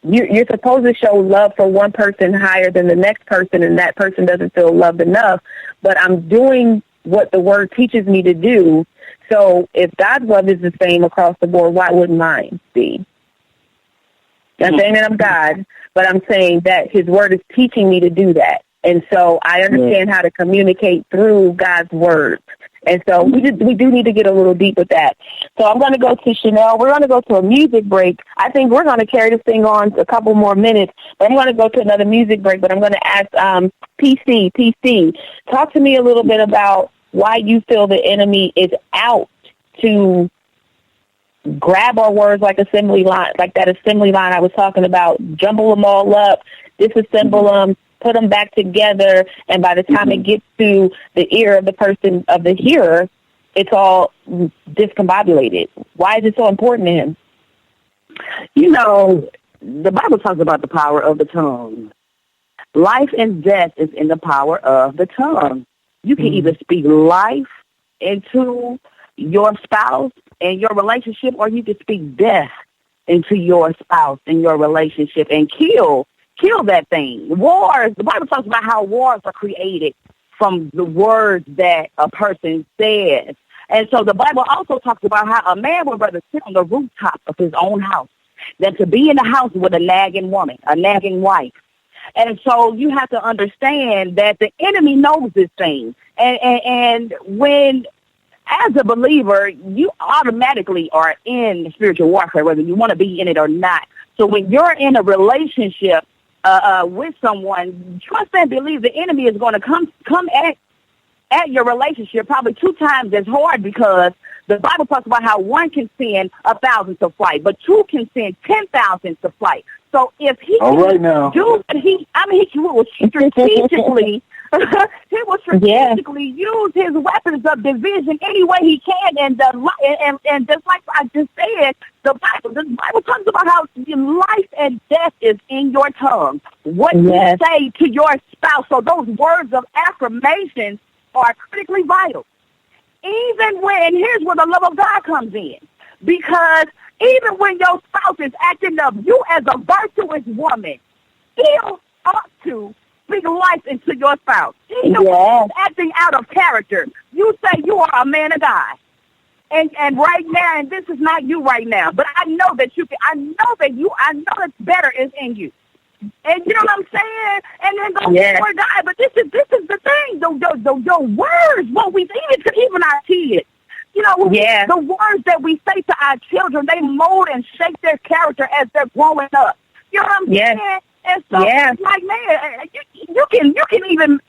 S9: you're supposed to show love for one person higher than the next person, and that person doesn't feel loved enough, but I'm doing what the word teaches me to do. So if God's love is the same across the board, why wouldn't mine be? I'm saying that I'm God, but I'm saying that his word is teaching me to do that. And so I understand how to communicate through God's word. And so we do need to get a little deep with that. So I'm going to go to Chanel. We're going to go to a music break. I think we're going to carry this thing on a couple more minutes, but I'm going to go to another music break. But I'm going to ask PC, talk to me a little bit about why you feel the enemy is out to grab our words like assembly line, like that assembly line I was talking about, jumble them all up, disassemble them, put them back together, and by the time it gets to the ear of the person, of the hearer, it's all discombobulated. Why is it so important to him?
S10: The Bible talks about the power of the tongue. Life and death is in the power of the tongue. You can either speak life into your spouse and your relationship, or you can speak death into your spouse and your relationship and kill that thing. Wars, the Bible talks about how wars are created from the words that a person says. And so the Bible also talks about how a man would rather sit on the rooftop of his own house than to be in the house with a nagging woman, a nagging wife. And so you have to understand that the enemy knows this thing. And when, as a believer, you automatically are in spiritual warfare, whether you want to be in it or not. So when you're in a relationship with someone, trust and believe the enemy is going to come at your relationship probably 2 times as hard, because the Bible talks about how one can send 1,000 to flight, but 2 can send 10,000 to flight. So if he will strategically use his weapons of division any way he can, and just like I just said, the Bible talks about how life and death is in your tongue. What you say to your spouse, so those words of affirmation are critically vital. Even when, here's where the love of God comes in, because even when your spouse is acting up, you as a virtuous woman still ought to speak life into your spouse. Even when he's acting out of character, you say you are a man of God. And right now, and this is not you right now, but I know that you can, I know that better is in you. And you know what I'm saying? And then go before God. But this is the thing. The words, what we even our kids. The words that we say to our children, they mold and shape their character as they're growing up. You know what I'm saying? And so, like, man, you can even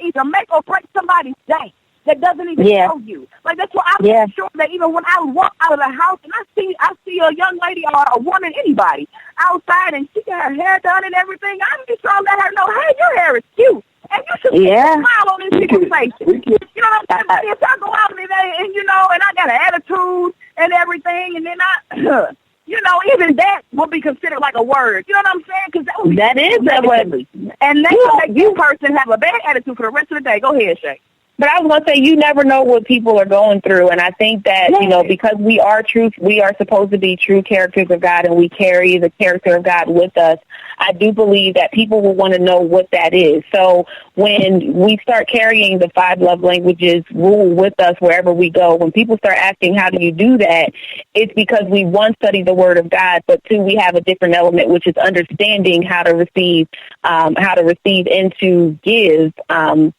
S10: either make or break somebody's day that doesn't even know you. Like, that's why I make sure that even when I walk out of the house and I see a young lady or a woman, anybody, outside, and she got her hair done and everything, I'm just trying to let her know, hey, your hair is cute. And you should smile on these people's faces. You know what I'm saying? If I go out and I got an attitude and everything, and then even that will be considered like a word. You know what I'm saying? Because that is that way. And that will make you person have a bad attitude for the rest of the day. Go ahead, Shay.
S9: But I was going to say, you never know what people are going through. And I think that, because we are supposed to be true characters of God, and we carry the character of God with us. I do believe that people will want to know what that is. So when we start carrying the 5 love languages rule with us wherever we go, when people start asking, how do you do that? It's because we, one, study the Word of God, but two, we have a different element, which is understanding how to receive and to give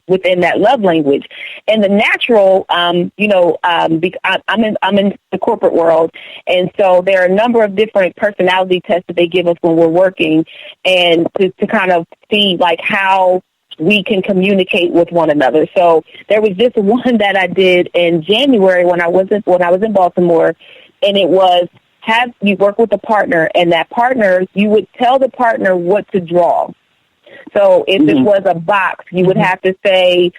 S9: within that love language. And the natural, I'm in the corporate world, and so there are a number of different personality tests that they give us when we're working, and to kind of see like how we can communicate with one another. So there was just one that I did in January when I was in Baltimore, and it was have you work with a partner, and that partner, you would tell the partner what to draw. So if it was a box, you would have to say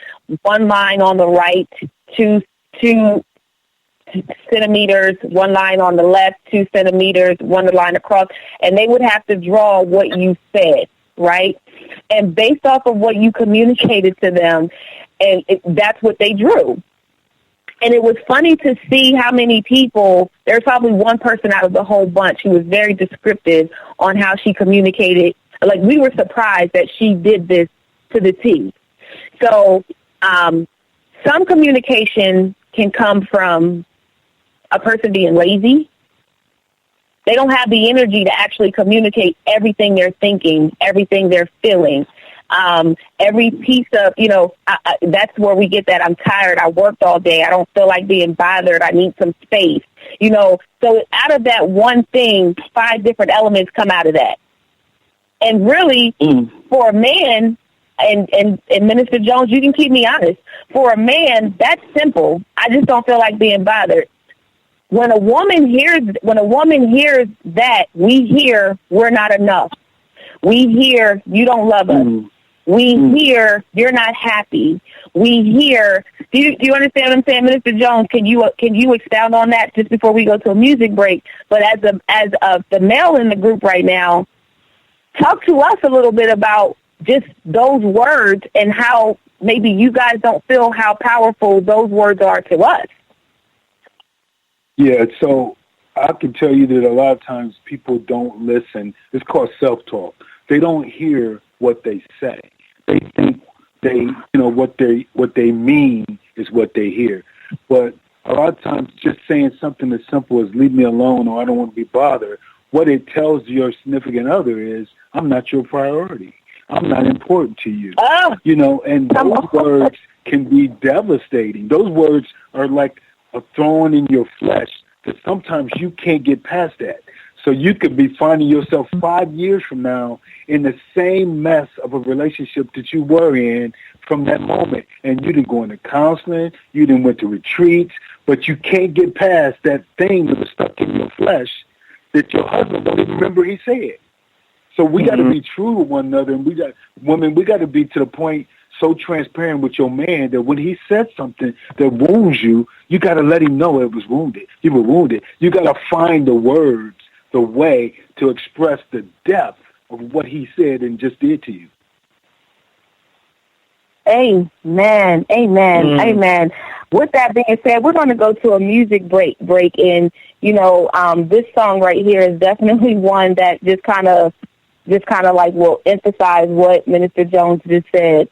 S9: 1 line on the right, 2 centimeters, 1 line on the left, 2 centimeters, 1 line across, and they would have to draw what you said, right? And based off of what you communicated to them, and that's what they drew. And it was funny to see how many people, there's probably one person out of the whole bunch who was very descriptive on how she communicated. Like, we were surprised that she did this to the T. So some communication can come from a person being lazy. They don't have the energy to actually communicate everything they're thinking, everything they're feeling. Every piece of, that's where we get that I'm tired, I worked all day, I don't feel like being bothered, I need some space. So out of that one thing, 5 different elements come out of that. And really, for a man, and Minister Jones, you can keep me honest, for a man, that's simple. I just don't feel like being bothered. When a woman hears that, we hear we're not enough. We hear you don't love us. We hear you're not happy. We hear. Do you understand what I'm saying, Minister Jones? Can you expound on that just before we go to a music break? But as the male in the group right now, talk to us a little bit about just those words and how maybe you guys don't feel how powerful those words are to us.
S4: Yeah, so I can tell you that a lot of times people don't listen. It's called self-talk. They don't hear what they say. They think what they mean is what they hear. But a lot of times just saying something as simple as leave me alone or I don't want to be bothered, what it tells your significant other is I'm not your priority. I'm not important to you. And those words can be devastating. Those words are like a thorn in your flesh that sometimes you can't get past that. So you could be finding yourself 5 years from now in the same mess of a relationship that you were in from that moment. And you didn't go into counseling, you didn't went to retreats, but you can't get past that thing that was stuck in your flesh that your husband don't even remember he said. So we got to be true with one another, and we got to be to the point so transparent with your man that when he said something that wounds you, you got to let him know it was wounded. You were wounded. You got to find the words, the way to express the depth of what he said and just did to you.
S9: Amen. Amen. With that being said, we're going to go to a music break. And, this song right here is definitely one that just kind of like will emphasize what Minister Jones just said.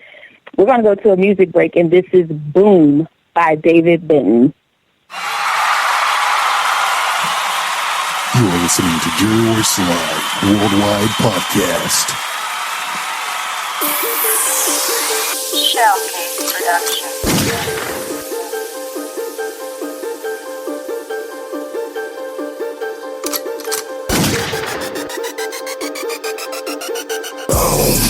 S9: We're going to go to a music break, and this is Boom by David Benton.
S1: You're listening to Jerry Royce Live Worldwide Podcast.
S5: Shellcase Production.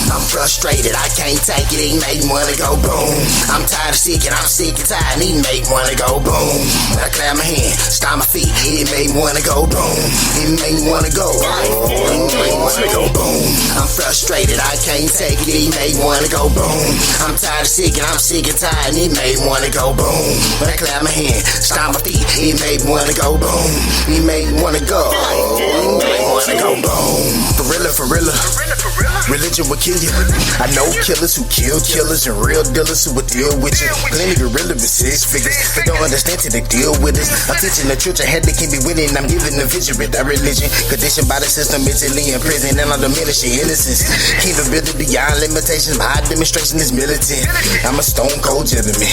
S19: I'm frustrated, I can't take it, it make me wanna go boom. I'm tired of sick and I'm sick and tired, it make me wanna go boom. I clap my hands, stomp my feet, it make me wanna go boom. It make me wanna go, it make me wanna go boom. I'm frustrated, I can't take it, it make me wanna go boom. I'm tired of sick and I'm sick and tired, it make me wanna go boom. When I clap my hands, stomp my feet, it make me wanna go boom. It make me wanna go, it make me wanna wanna go boom. For real. Religion will kill you. I know killers who kill killers and real dealers who will deal with you. Plenty gorilla with 6 figures. They don't understand till they deal with us. I'm teaching the children how they can be winning. I'm giving the vision with that religion. Conditioned by the system, mentally in prison, and I'm diminishing innocence. Capability beyond limitations. My demonstration is militant. I'm a stone cold gentleman,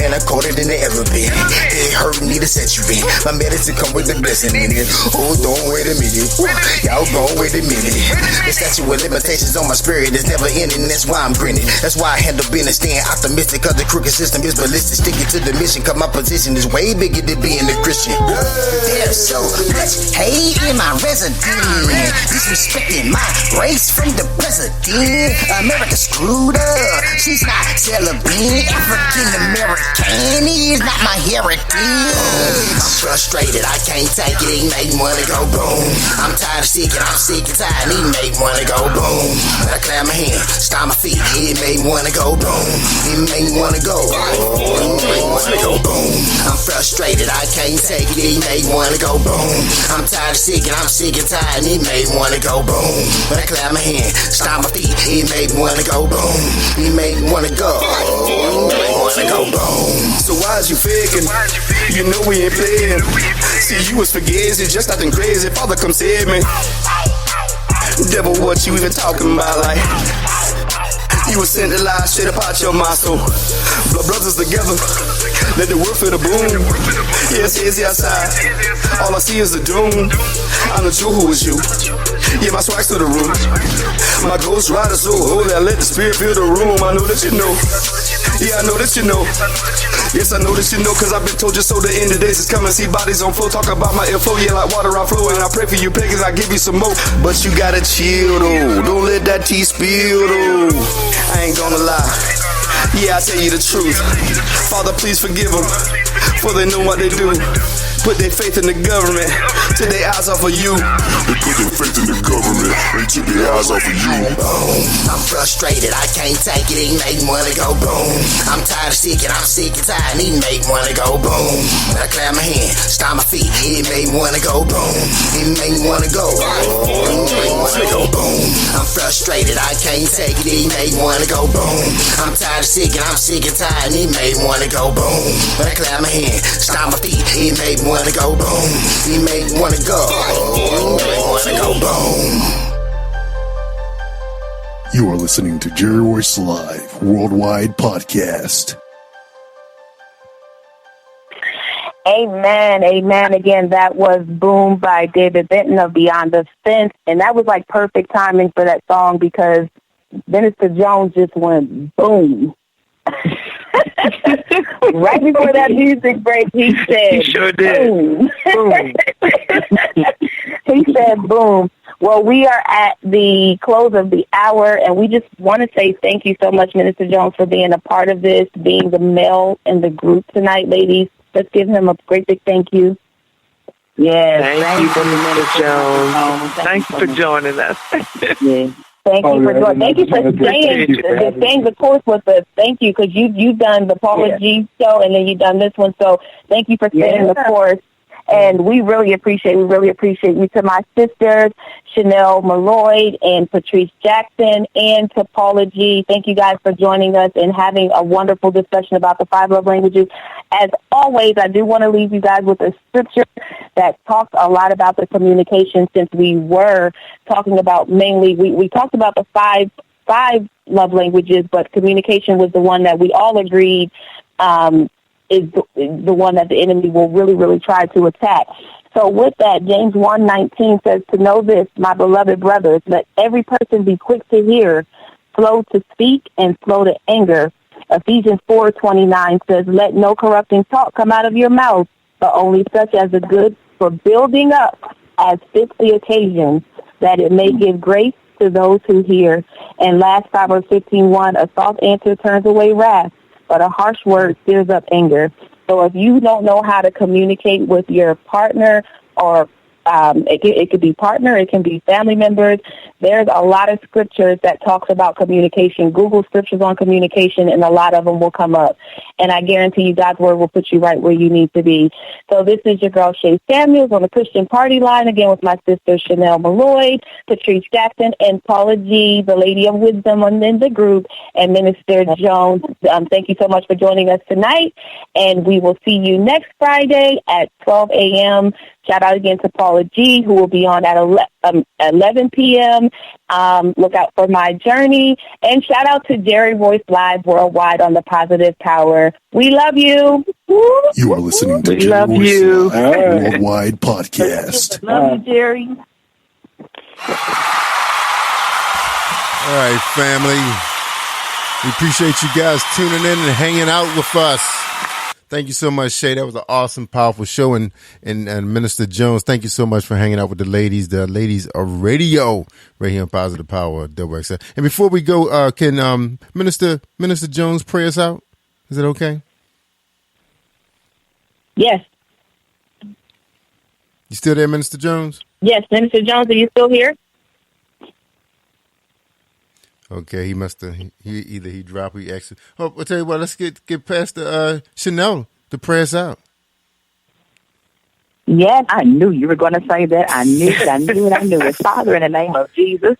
S19: and I caught it in the Arabic. It hurt me to set you in. My medicine come with the blessing in it. Hold on, wait a minute. Y'all go, wait a minute. The statue of limitations on my spirit is never ending. That's why I'm grinning. That's why I handle business, staying optimistic. Cause the crooked system is ballistic. Sticking to the mission, cause my position is way bigger than being a Christian. There's so much hate in my resident. Disrespecting my race from the president. America screwed up. She's not celebrating. African American is not my heritage. I'm frustrated, I can't take it. It make me wanna go boom. I'm tired of seeking, I'm sick and tired. It make me wanna go boom. I clap my hands, stomp my feet. It make me wanna go boom. It make me wanna go. It make me wanna go boom. I'm frustrated, I can't take it. It make me wanna go boom. I'm tired of seeking, I'm sick and tired. It make me wanna go boom. When I clap my hands, stomp my feet. It make me wanna go boom. It make me wanna go. It make me wanna go boom.
S20: So why is you faking? You know we ain't playing. See, you was forgetting, just nothing crazy. Father, come save me. Devil, what you even talking about? Like, you was sent to lie straight up out your mouth. So, blood brothers together, let the world feel the boom. Yes, it's outside. All I see is the doom. I know you who is you. Yeah, my swag's to the room. My ghost rider so holy, I let the spirit fill the room. I know that you know. Yeah, I know that you know. Yes, I know that you know, cause I've been told you so. The end of days is coming. See bodies on flow, talk about my info. Yeah, like water I flow, and I pray for you pagans, I give you some more. But you gotta chill though, don't let that tea spill though. I ain't gonna lie, yeah, I tell you the truth. Father, please forgive them, for they know what they do. Put their faith in the government, took their eyes off of you.
S1: They put their faith in the government, they took their eyes off of you.
S19: Boom. I'm frustrated, I can't take it. It make me wanna go boom. I'm tired of seeking, I'm sick and tired. It make me wanna go boom. I clap my hands, stomp my feet. It make me wanna go boom. It make me wanna go. It make me wanna go boom. I'm frustrated, I can't take it. It make me wanna go boom. I'm tired of seeking, I'm sick and tired. It make me wanna go boom. I clap my hands, stomp my feet. It make me wanna go boom. He make me wanna go. He make me wanna go boom.
S1: You are listening to Jerry Royce Live Worldwide Podcast.
S9: Amen, amen. Again, that was Boom by David Benton of Beyond the Fence. And that was like perfect timing for that song because Minister Jones just went boom. Right before that music break, he said,
S18: he sure did.
S9: Boom. Boom. He said, boom. Well, we are at the close of the hour, and we just want to say thank you so much, Minister Jones, for being a part of this, being the male in the group tonight, ladies. Let's give him a great big thank you.
S3: Yes,
S18: thank you, Minister Jones. Thanks for joining us.
S9: Yeah. Thank you for joining. Thank you for staying the course with us. Thank you, because you've done the Paula G show, and then you've done this one. So thank you for staying the course. And we really appreciate you. To my sisters, Chanel Malloy and Patrice Jackson, and to Paula G. Thank you guys for joining us and having a wonderful discussion about the 5 love languages. As always, I do want to leave you guys with a scripture that talks a lot about the communication, since we were talking about mainly, we talked about the five love languages, but communication was the one that we all agreed is the one that the enemy will really, really try to attack. So with that, James 1:19 says, to know this, my beloved brothers, let every person be quick to hear, slow to speak, and slow to anger. Ephesians 4:29 says, let no corrupting talk come out of your mouth, but only such as is good for building up as fits the occasion, that it may give grace to those who hear. And last, Proverbs 15:1, a soft answer turns away wrath, but a harsh word stirs up anger. So if you don't know how to communicate with your partner or It could be partner, it can be family members. There's a lot of scriptures that talks about communication. Google scriptures on communication, and a lot of them will come up. And I guarantee you God's word will put you right where you need to be. So this is your girl, Shay Samuels, on the Christian Party Line, again with my sister, Chanel Malloy, Patrice Jackson, and Paula G., the Lady of Wisdom in the group, and Minister Jones. Thank you so much for joining us tonight, and we will see you next Friday at 12 a.m. Shout out again to Paula G., who will be on at 11 p.m. Look out for My Journey. And shout out to Jerry Royce Live Worldwide on the Positive Power. We love you.
S1: You are listening to Jerry Royce Live Worldwide Podcast.
S9: Love you, Jerry.
S2: All right, family. We appreciate you guys tuning in and hanging out with us. Thank you so much, Shay. That was an awesome, powerful show. And Minister Jones, thank you so much for hanging out with the ladies of radio right here on Positive Power, XXL. And before we go, can Minister Jones pray us out? Is it okay?
S9: Yes.
S2: You still there, Minister Jones?
S9: Yes, Minister Jones, are you still here?
S2: Okay, he must have. He dropped. He exit. Oh, I'll tell you what. Let's get past the Chanel to pray us out.
S10: Yes, I knew you were going to say that. I knew it. Father, in the name of Jesus,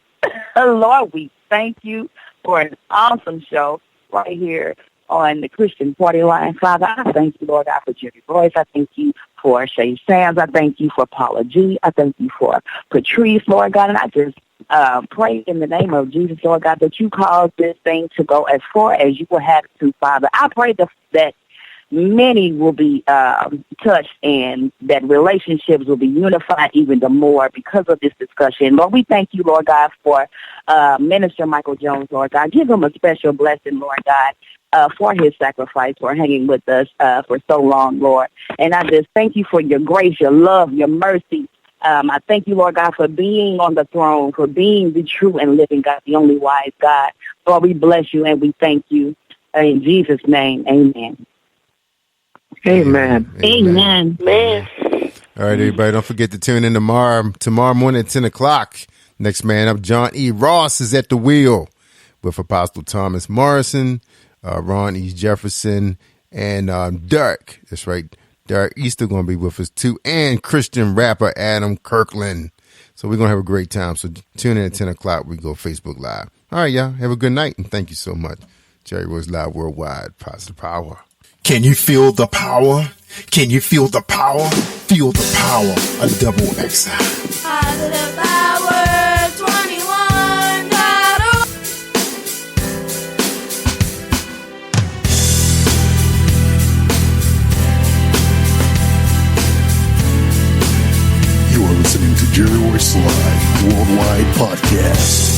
S10: Lord, we thank you for an awesome show right here on the Christian Party Line. Father, I thank you, Lord God, for Jerry Royce. I thank you for Shay Sams. I thank you for Paula G. I thank you for Patrice, Lord God, and I just pray in the name of Jesus, Lord God, that you cause this thing to go as far as you will have it to, Father. I pray that many will be touched and that relationships will be unified even the more because of this discussion. Lord, we thank you, Lord God, for Minister Michael Jones, Lord God. Give him a special blessing, Lord God, for his sacrifice, for hanging with us for so long, Lord. And I just thank you for your grace, your love, your mercy. I thank you, Lord God, for being on the throne, for being the true and living God, the only wise God. Lord, we bless you and we thank you. In Jesus' name, amen.
S18: Amen.
S10: Amen. Amen.
S2: All right, everybody, don't forget to tune in tomorrow morning at 10 o'clock. Next man up, John E. Ross is at the wheel with Apostle Thomas Morrison, Ron E. Jefferson, and Dirk. That's right. Derek Easter going to be with us too, and Christian rapper Adam Kirkland. So we're going to have a great time. So tune in at 10 o'clock. We go Facebook Live. All right, y'all. Have a good night, and thank you so much. Jerry Royce Live Worldwide, Positive Power.
S1: Can you feel the power? Can you feel the power? Feel the power of XXL.
S5: Positive Power 21.
S1: You are listening to Jerry Royce Live Worldwide Podcast.